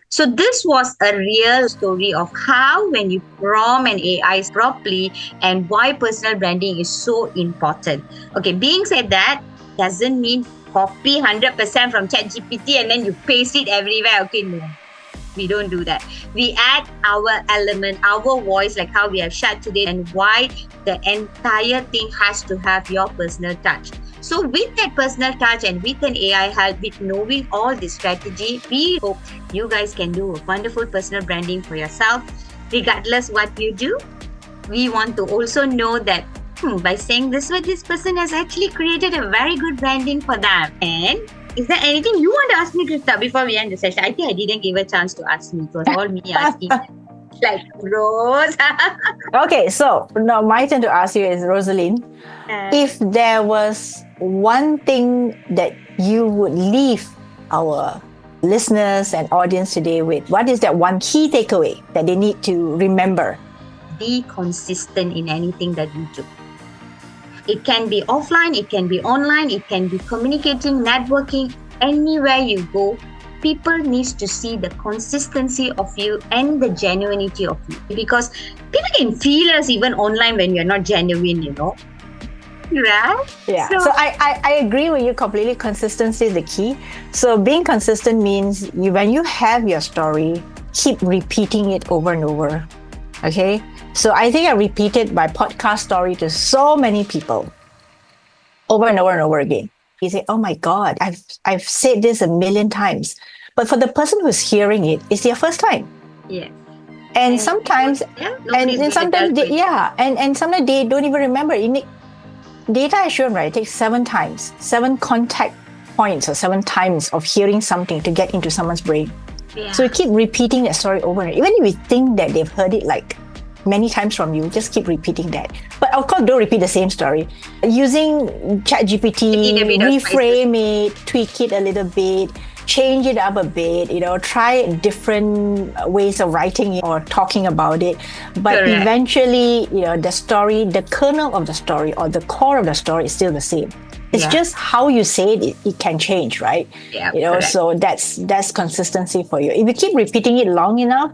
[SPEAKER 3] So this was a real story of how when you prompt an AI properly and why personal branding is so important. Okay, being said that, doesn't mean copy 100% from ChatGPT and then you paste it everywhere. Okay, no. We don't do that. We add our element, our voice, like how we have shared today, and why the entire thing has to have your personal touch. So with that personal touch and with an AI help, with knowing all this strategy, we hope you guys can do a wonderful personal branding for yourself. Regardless what you do, we want to also know that by saying this word, this person has actually created a very good branding for them. And is there anything you want to ask me, Krista, before we end the session? I think I didn't give a chance to ask me. It was all me asking. Like, Rose.
[SPEAKER 5] Okay, so now my turn to ask you is, Roselin, if there was one thing that you would leave our listeners and audience today with, what is that one key takeaway that they need to remember?
[SPEAKER 3] Be consistent in anything that you do. It can be offline, it can be online, it can be communicating, networking, anywhere you go. People need to see the consistency of you and the genuinity of you. Because people can feel us even online when you're not genuine, you know. Right?
[SPEAKER 5] Yeah. So I agree with you completely. Consistency is the key. So being consistent means when you have your story, keep repeating it over and over. Okay? So I think I repeated my podcast story to so many people over and over and over again. You say, oh my God, I've said this a million times. But for the person who's hearing it, it's their first time.
[SPEAKER 3] Yeah.
[SPEAKER 5] And sometimes, and sometimes they don't even remember. Data has shown, right? It takes 7 contact points or 7 times of hearing something to get into someone's brain.
[SPEAKER 3] Yeah.
[SPEAKER 5] So you keep repeating that story over and over. Even if you think that they've heard it like many times from you, just keep repeating that. But of course, don't repeat the same story. Using ChatGPT, reframe it, tweak it a little bit, change it up a bit, try different ways of writing it or talking about it. But
[SPEAKER 3] Correct.
[SPEAKER 5] Eventually, the story, the kernel of the story or the core of the story is still the same. It's just how you say it can change, right?
[SPEAKER 3] Yeah,
[SPEAKER 5] so that's consistency for you. If you keep repeating it long enough,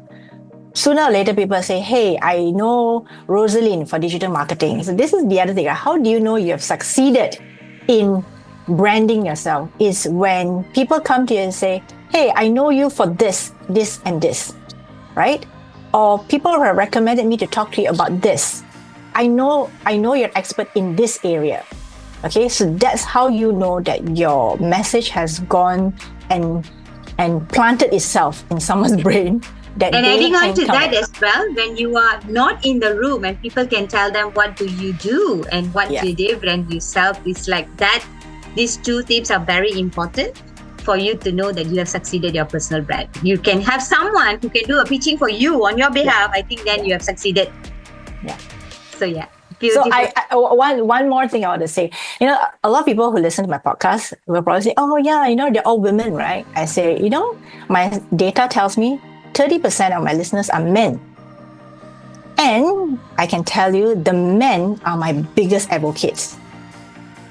[SPEAKER 5] sooner or later people say, hey, I know Roselin for digital marketing. So this is the other thing. How do you know you have succeeded in branding yourself? Is when people come to you and say, hey, I know you for this, this, and this, right? Or people have recommended me to talk to you about this. I know you're an expert in this area. Okay, so that's how you know that your message has gone and planted itself in someone's brain.
[SPEAKER 3] And adding on to that as well, when you are not in the room and people can tell them what do you do and what do they brand yourself, it's like that. These 2 tips are very important. for you to know that you have succeeded your personal brand. You can have someone who can do a pitching for you on your behalf. I think then you have succeeded.
[SPEAKER 5] Yeah.
[SPEAKER 3] So yeah.
[SPEAKER 5] So
[SPEAKER 3] Beautiful.
[SPEAKER 5] one more thing I want to say. A lot of people who listen to my podcast will probably say, "Oh yeah, they're all women, right?" I say, my data tells me 30% of my listeners are men, and I can tell you the men are my biggest advocates.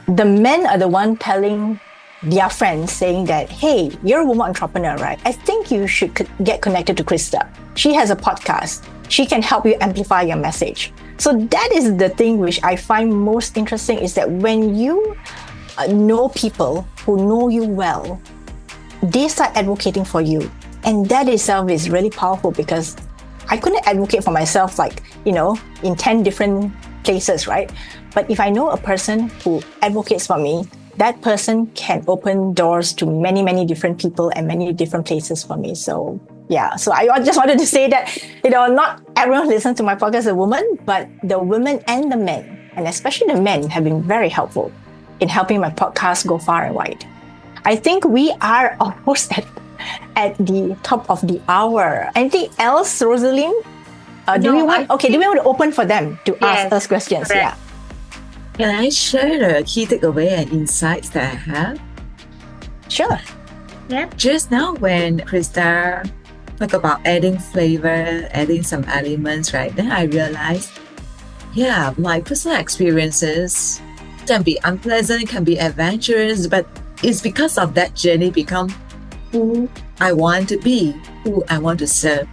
[SPEAKER 5] The men are the one telling their friends, saying that, "Hey, you're a woman entrepreneur, right? I think you should get connected to Krista. She has a podcast. She can help you amplify your message." So that is the thing which I find most interesting, is that when you know people who know you well, they start advocating for you. And that itself is really powerful, because I couldn't advocate for myself in 10 different places, right? But if I know a person who advocates for me, that person can open doors to many, many different people and many different places for me. So yeah, so I just wanted to say that, not everyone who listens to my podcast is a woman, but the women and the men, and especially the men, have been very helpful in helping my podcast go far and wide. I think we are almost at the top of the hour. Anything else, Roselin? Do we want to open for them to ask us questions?
[SPEAKER 3] Correct.
[SPEAKER 5] Yeah.
[SPEAKER 4] Can I share the key takeaway and insights that I have?
[SPEAKER 5] Sure.
[SPEAKER 3] Yeah.
[SPEAKER 4] Just now when Krista talked about adding flavor, adding some elements, right? Then I realized, my personal experiences can be unpleasant, can be adventurous, but it's because of that journey become who I want to be, who I want to serve.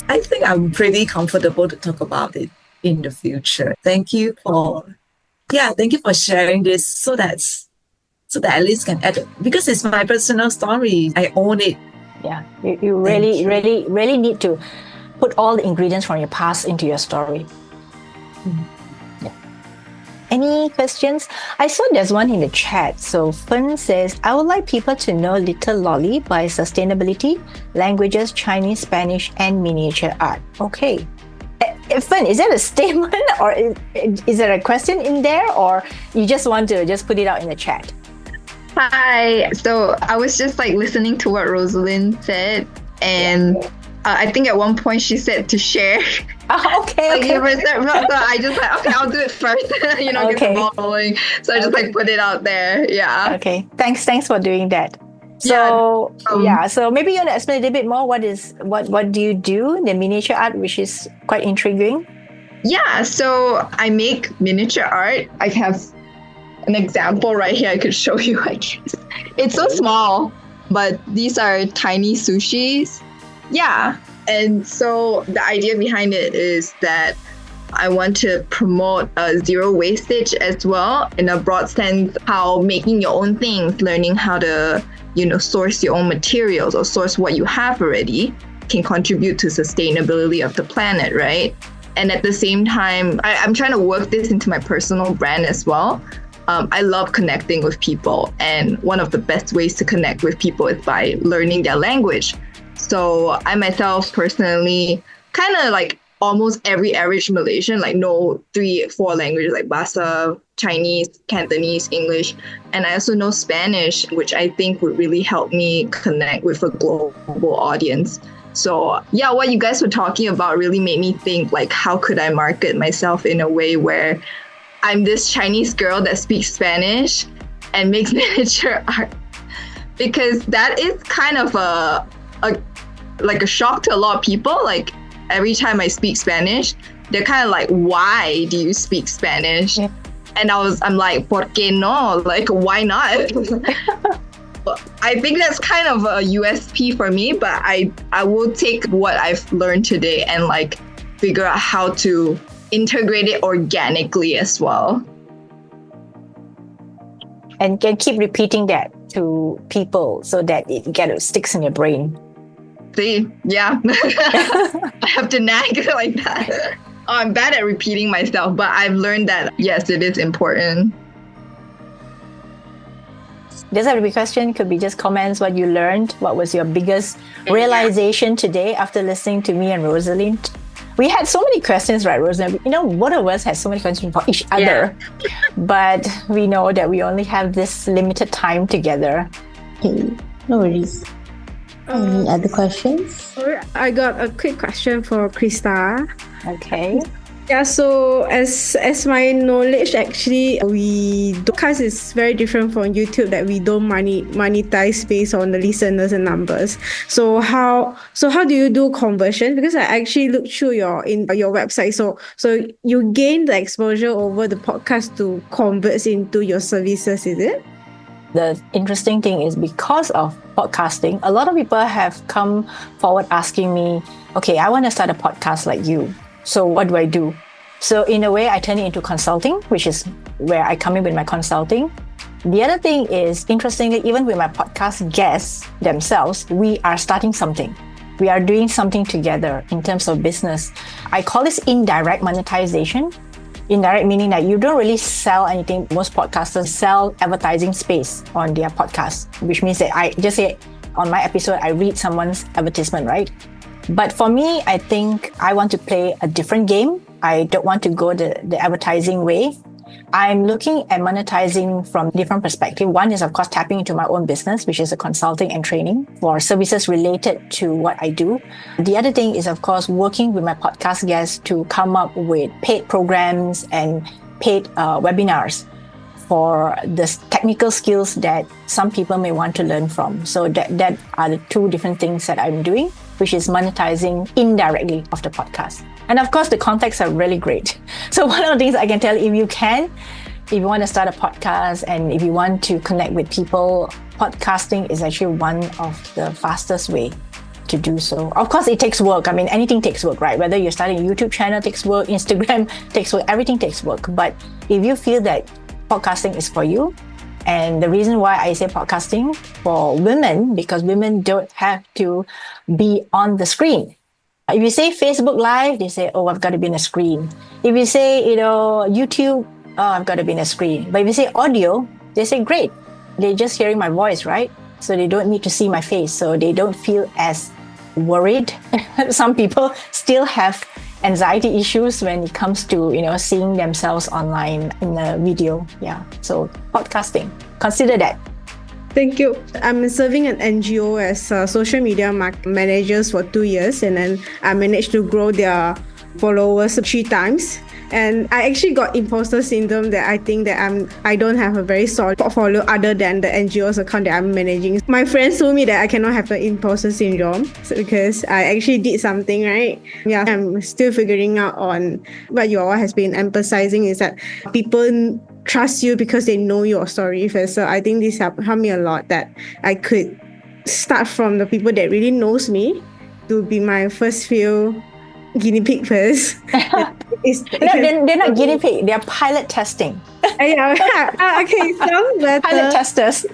[SPEAKER 4] I think I'm pretty comfortable to talk about it in the future. Thank you for sharing this so that at least can add, because it's my personal story. I own it.
[SPEAKER 5] Yeah, you really, really, really need to put all the ingredients from your past into your story. Yeah. Any questions? I saw there's one in the chat. So Fern says, "I would like people to know Little Lolly by sustainability, languages, Chinese, Spanish, and miniature art." Okay. Fern, is that a statement, or is there a question in there, or you just want to just put it out in the chat?
[SPEAKER 6] Hi. So I was just listening to what Roselin said, and I think at one point she said to share.
[SPEAKER 5] Oh, okay.
[SPEAKER 6] So I just I'll do it first. Get the ball rolling. So I just put it out there. Yeah.
[SPEAKER 5] Okay. Thanks for doing that. So so maybe you want to explain a little bit more. What do you do? The miniature art, which is quite intriguing.
[SPEAKER 6] Yeah. So I make miniature art. I have an example right here I could show you, I guess. It's so small, but these are tiny sushis. Yeah. And so the idea behind it is that I want to promote zero wastage as well, in a broad sense, how making your own things, learning how to, source your own materials or source what you have already can contribute to sustainability of the planet, right? And at the same time, I'm trying to work this into my personal brand as well. I love connecting with people, and one of the best ways to connect with people is by learning their language. So I myself personally kind of almost every average Malaysian, know 3-4 languages like Bahasa, Chinese, Cantonese, English, and I also know Spanish, which I think would really help me connect with a global audience. So what you guys were talking about really made me think how could I market myself in a way where I'm this Chinese girl that speaks Spanish and makes miniature art, because that is kind of a shock to a lot of people. Every time I speak Spanish, they're kind of why do you speak Spanish? Yeah. And I'm like, ¿por qué no? Why not? I think that's kind of a USP for me, but I will take what I've learned today and figure out how to integrate it organically as well.
[SPEAKER 5] And can keep repeating that to people so that it sticks in your brain.
[SPEAKER 6] See, yeah. I have to nag like that. I'm bad at repeating myself, but I've learned that, yes, it is important.
[SPEAKER 5] Doesn't have to be a question, could be just comments, what you learned, what was your biggest realization today after listening to me and Roselin. We had so many questions, right, Roselin? One of us has so many questions for each other, but we know that we only have this limited time together.
[SPEAKER 2] No worries. Any other questions?
[SPEAKER 7] I got a quick question for Krista.
[SPEAKER 5] Okay.
[SPEAKER 7] Yeah, so as my knowledge, actually, podcast is very different from YouTube, that we don't monetize based on the listeners and numbers. So how do you do conversion? Because I actually looked through your website. So you gain the exposure over the podcast to convert into your services, is it?
[SPEAKER 5] The interesting thing is, because of podcasting, a lot of people have come forward asking me, okay, I want to start a podcast like you. So what do I do? So in a way, I turn it into consulting, which is where I come in with my consulting. The other thing is, interestingly, even with my podcast guests themselves, we are starting something. We are doing something together in terms of business. I call this indirect monetization. Indirect meaning that you don't really sell anything. Most podcasters sell advertising space on their podcast, which means that I just say on my episode, I read someone's advertisement, right? But for me, I think I want to play a different game. I don't want to go the advertising way. I'm looking at monetizing from different perspectives. One is, of course, tapping into my own business, which is a consulting and training for services related to what I do. The other thing is, of course, working with my podcast guests to come up with paid programs and paid webinars for the technical skills that some people may want to learn from. So that are the two different things that I'm doing, which is monetizing indirectly of the podcast. And of course, the contacts are really great. So one of the things I can tell, if you want to start a podcast and if you want to connect with people, podcasting is actually one of the fastest way to do so. Of course, it takes work. I mean, anything takes work, right? Whether you're starting a YouTube channel takes work, Instagram takes work, everything takes work. But if you feel that podcasting is for you, and the reason why I say podcasting for women, because women don't have to be on the screen. If you say Facebook Live, they say, oh, I've got to be on a screen. If you say, YouTube, oh, I've got to be on a screen. But if you say audio, they say, great. They're just hearing my voice, right? So they don't need to see my face. So they don't feel as worried. Some people still have anxiety issues when it comes to, seeing themselves online in a video. Yeah. So podcasting, consider that.
[SPEAKER 7] Thank you. I'm serving an NGO as a social media managers for 2 years, and then I managed to grow their followers 3 times. And I actually got imposter syndrome, that I think that I don't have a very solid portfolio other than the NGO's account that I'm managing. My friends told me that I cannot have the imposter syndrome because I actually did something, right? Yeah, I'm still figuring out on what you all has been emphasizing is that people trust you because they know your story first. So I think this helped me a lot, that I could start from the people that really knows me to be my first few guinea pig first.
[SPEAKER 5] They're not guinea pig, they're pilot testing.
[SPEAKER 7] Okay, sounds better.
[SPEAKER 5] Pilot testers.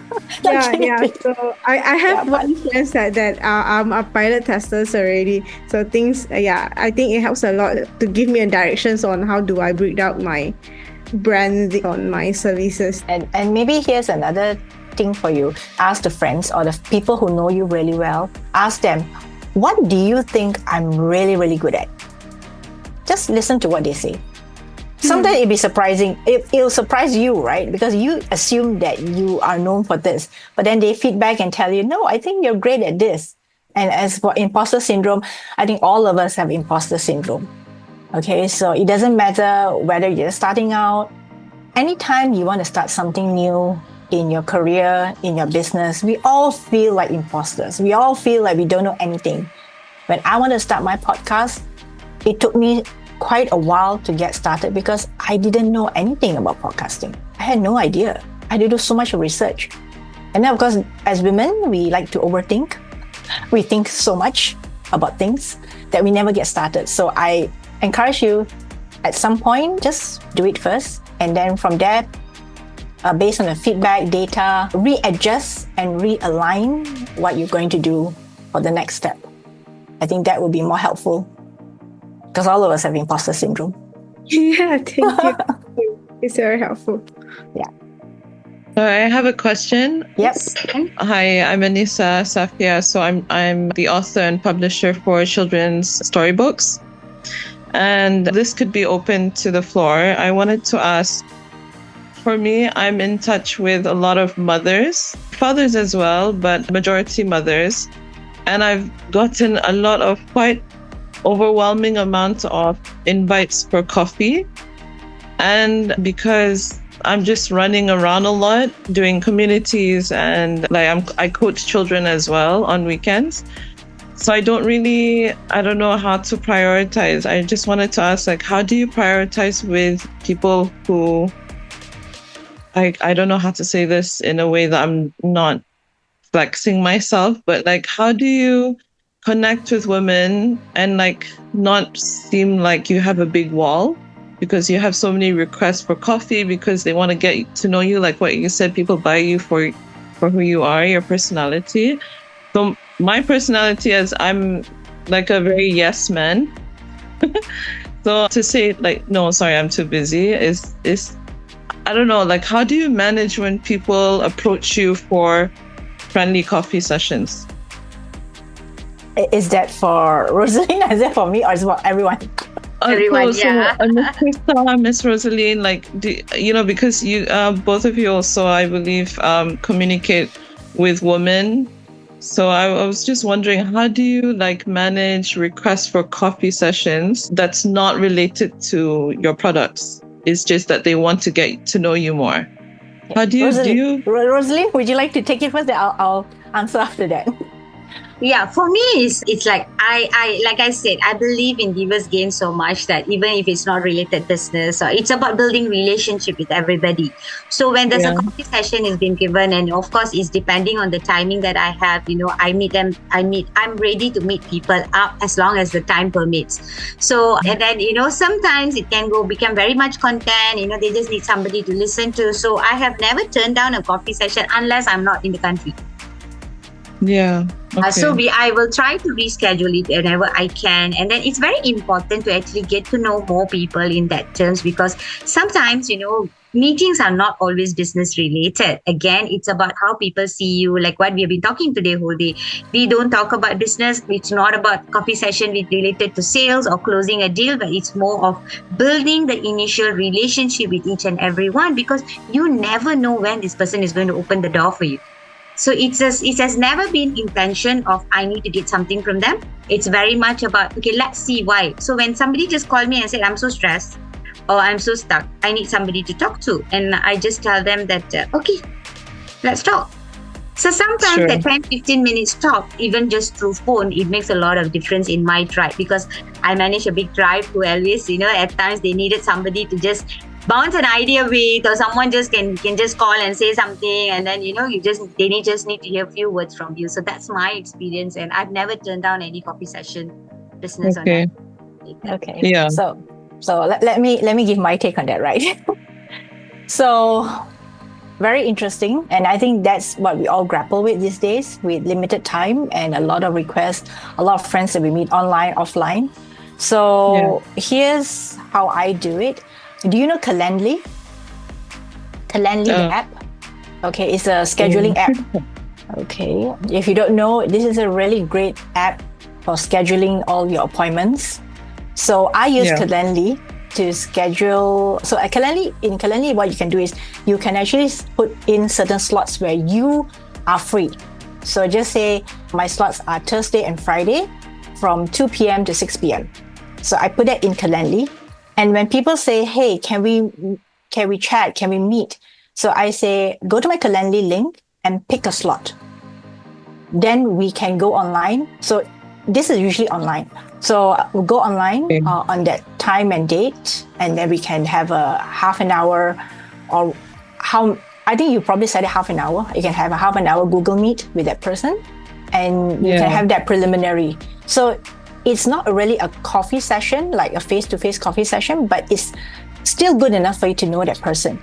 [SPEAKER 7] Yeah. So I have one friend that I'm a pilot testers already. So things, I think it helps a lot to give me a directions on how do I break out my brand on my services.
[SPEAKER 5] And maybe here's another thing for you. Ask the friends or the people who know you really well. Ask them, what do you think I'm really, really good at? Just listen to what they say. Sometimes it'll be surprising. It'll surprise you, right? Because you assume that you are known for this. But then they feedback and tell you, no, I think you're great at this. And as for imposter syndrome, I think all of us have imposter syndrome. Okay, so it doesn't matter whether you're starting out. Anytime you want to start something new in your career, in your business, we all feel like imposters. We all feel like we don't know anything. When I want to start my podcast, it took me quite a while to get started because I didn't know anything about podcasting. I had no idea. I had to do so much research. And then, of course, as women, we like to overthink. We think so much about things that we never get started. So I encourage you, at some point, just do it first. And then from there, based on the feedback, data, readjust and realign what you're going to do for the next step. I think that will be more helpful because all of us have imposter syndrome.
[SPEAKER 7] Yeah, thank you. It's very helpful.
[SPEAKER 5] Yeah.
[SPEAKER 8] So I have a question.
[SPEAKER 5] Yep.
[SPEAKER 8] Hi, I'm Anissa Safia. So I'm the author and publisher for children's storybooks. And this could be open to the floor. I wanted to ask, for me, I'm in touch with a lot of mothers, fathers as well, but majority mothers. And I've gotten a lot of quite overwhelming amounts of invites for coffee. And because I'm just running around a lot, doing communities, and I coach children as well on weekends. So I don't know how to prioritize. I just wanted to ask, how do you prioritize with people who, I don't know how to say this in a way that I'm not flexing myself, but how do you connect with women and not seem like you have a big wall? Because you have so many requests for coffee because they want to get to know you, like what you said, people buy you for who you are, your personality. So my personality is I'm a very yes man. So to say no, sorry, I'm too busy is I don't know, how do you manage when people approach you for friendly coffee sessions?
[SPEAKER 5] Is that for Roselin? Is that for me, or is it for everyone?
[SPEAKER 3] Everyone, yeah.
[SPEAKER 8] Miss Krista, Miss Roselin, because you both of you also, I believe, communicate with women. So I was just wondering, how do you manage requests for coffee sessions that's not related to your products? It's just that they want to get to know you more. How do you
[SPEAKER 5] Roselin, would you like to take it first? I'll answer after that.
[SPEAKER 3] Yeah, for me, it's like I said, I believe in givers gain so much that even if it's not related business, it's about building relationship with everybody. So when there's a coffee session is being given, and of course it's depending on the timing that I have, I meet them, I'm ready to meet people up as long as the time permits. So, and then, sometimes it can become very much content, they just need somebody to listen to. So I have never turned down a coffee session unless I'm not in the country.
[SPEAKER 8] Yeah. Okay.
[SPEAKER 3] So I will try to reschedule it whenever I can. And then it's very important to actually get to know more people in that terms, because sometimes, meetings are not always business related. Again, it's about how people see you, like what we have been talking today whole day. We don't talk about business. It's not about coffee session related to sales or closing a deal, but it's more of building the initial relationship with each and every one, because you never know when this person is going to open the door for you. So it has never been intention of I need to get something from them. It's very much about, okay, let's see why. So when somebody just called me and said, I'm so stressed or I'm so stuck, I need somebody to talk to. And I just tell them that, okay, let's talk. So sometimes that 10-15 minutes talk, even just through phone, it makes a lot of difference in my tribe, because I manage a big tribe who always, at times they needed somebody to just bounce an idea with, or someone just can just call and say something, and then they just need to hear a few words from you. So that's my experience, and I've never turned down any coffee session business on that.
[SPEAKER 5] Okay.
[SPEAKER 8] Yeah.
[SPEAKER 5] So let me give my take on that, right? So very interesting, and I think that's what we all grapple with these days, with limited time and a lot of requests, a lot of friends that we meet online, offline. So here's how I do it. Do you know Calendly? Calendly, the app? Okay, it's a scheduling app. Okay, if you don't know, this is a really great app for scheduling all your appointments. So I use Calendly to schedule. So in Calendly, what you can do is you can actually put in certain slots where you are free. So just say my slots are Thursday and Friday from 2 p.m. to 6 p.m. So I put that in Calendly. And when people say, hey, can we chat? Can we meet? So I say, go to my Calendly link and pick a slot. Then we can go online. So this is usually online. So we'll go online on that time and date, and then we can have a half an hour, or I think you probably said half an hour. You can have a half an hour Google Meet with that person, and you can have that preliminary. So it's not really a coffee session, like a face-to-face coffee session, but it's still good enough for you to know that person.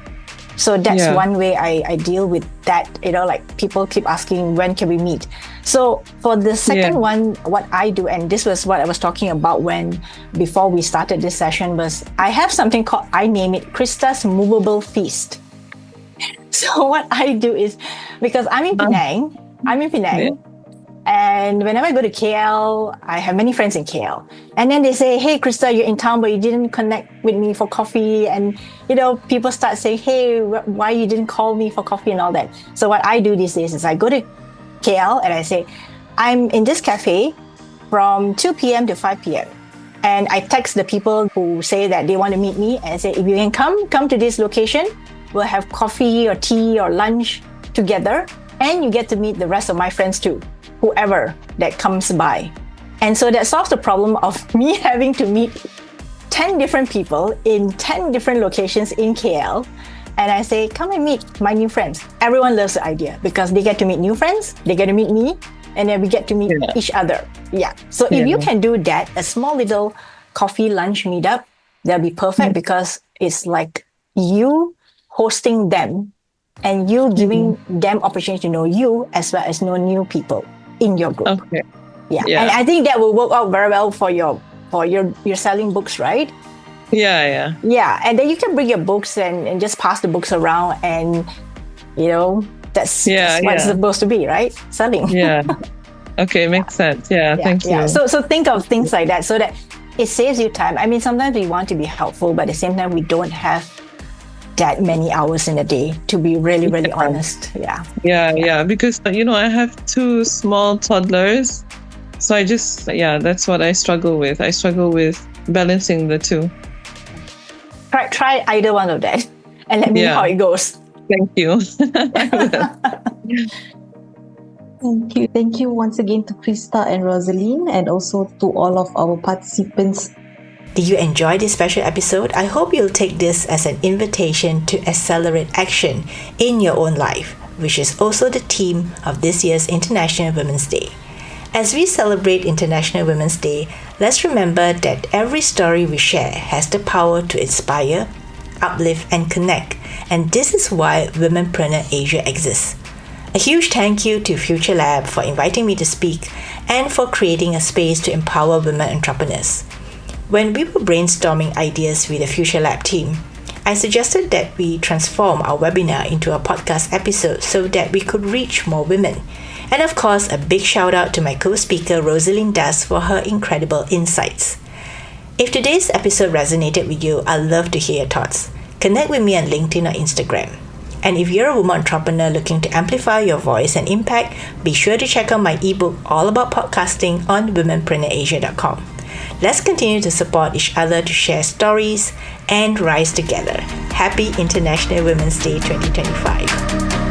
[SPEAKER 5] So that's one way I deal with that, like people keep asking, when can we meet? So for the second one, what I do, and this was what I was talking about before we started this session, was I have something called, I name it Krista's Movable Feast. So what I do is, because I'm in Penang, and And whenever I go to KL, I have many friends in KL. And then they say, hey, Krista, you're in town, but you didn't connect with me for coffee. And, people start saying, hey, why you didn't call me for coffee and all that. So what I do these days is I go to KL and I say, I'm in this cafe from 2 p.m. to 5 p.m. And I text the people who say that they want to meet me and say, if you can come to this location, we'll have coffee or tea or lunch together. And you get to meet the rest of my friends too, whoever that comes by. And so that solves the problem of me having to meet 10 different people in 10 different locations in KL. And I say, come and meet my new friends. Everyone loves the idea because they get to meet new friends, they get to meet me, and then we get to meet each other. Yeah. So if you can do that, a small little coffee lunch meetup, that'll be perfect because it's like you hosting them and you giving them opportunity to know you as well as know new people in your group.
[SPEAKER 8] Okay.
[SPEAKER 5] Yeah. And I think that will work out very well for you're selling books, right?
[SPEAKER 8] Yeah.
[SPEAKER 5] Yeah. And then you can bring your books and just pass the books around and, that's what it's supposed to be, right? Selling.
[SPEAKER 8] Yeah. Okay, makes sense. Yeah, thank you.
[SPEAKER 5] Yeah. So think of things like that so that it saves you time. I mean, sometimes we want to be helpful, but at the same time, we don't have that many hours in a day, to be really, really honest. Yeah,
[SPEAKER 8] because, I have 2 small toddlers. So that's what I struggle with. I struggle with balancing the 2.
[SPEAKER 5] Try either one of that and let me know how it goes.
[SPEAKER 8] Thank you.
[SPEAKER 2] Thank you once again to Krista and Roselin, and also to all of our participants.
[SPEAKER 1] Did you enjoy this special episode? I hope you'll take this as an invitation to accelerate action in your own life, which is also the theme of this year's International Women's Day. As we celebrate International Women's Day, let's remember that every story we share has the power to inspire, uplift, and connect. And this is why Womenpreneur Asia exists. A huge thank you to Futurelab for inviting me to speak and for creating a space to empower women entrepreneurs. When we were brainstorming ideas with the Futurelab team, I suggested that we transform our webinar into a podcast episode so that we could reach more women. And of course, a big shout out to my co-speaker Roselin Das for her incredible insights. If today's episode resonated with you, I'd love to hear your thoughts. Connect with me on LinkedIn or Instagram. And if you're a woman entrepreneur looking to amplify your voice and impact, be sure to check out my ebook all about podcasting on womenpreneurasia.com. Let's continue to support each other to share stories and rise together. Happy International Women's Day 2025.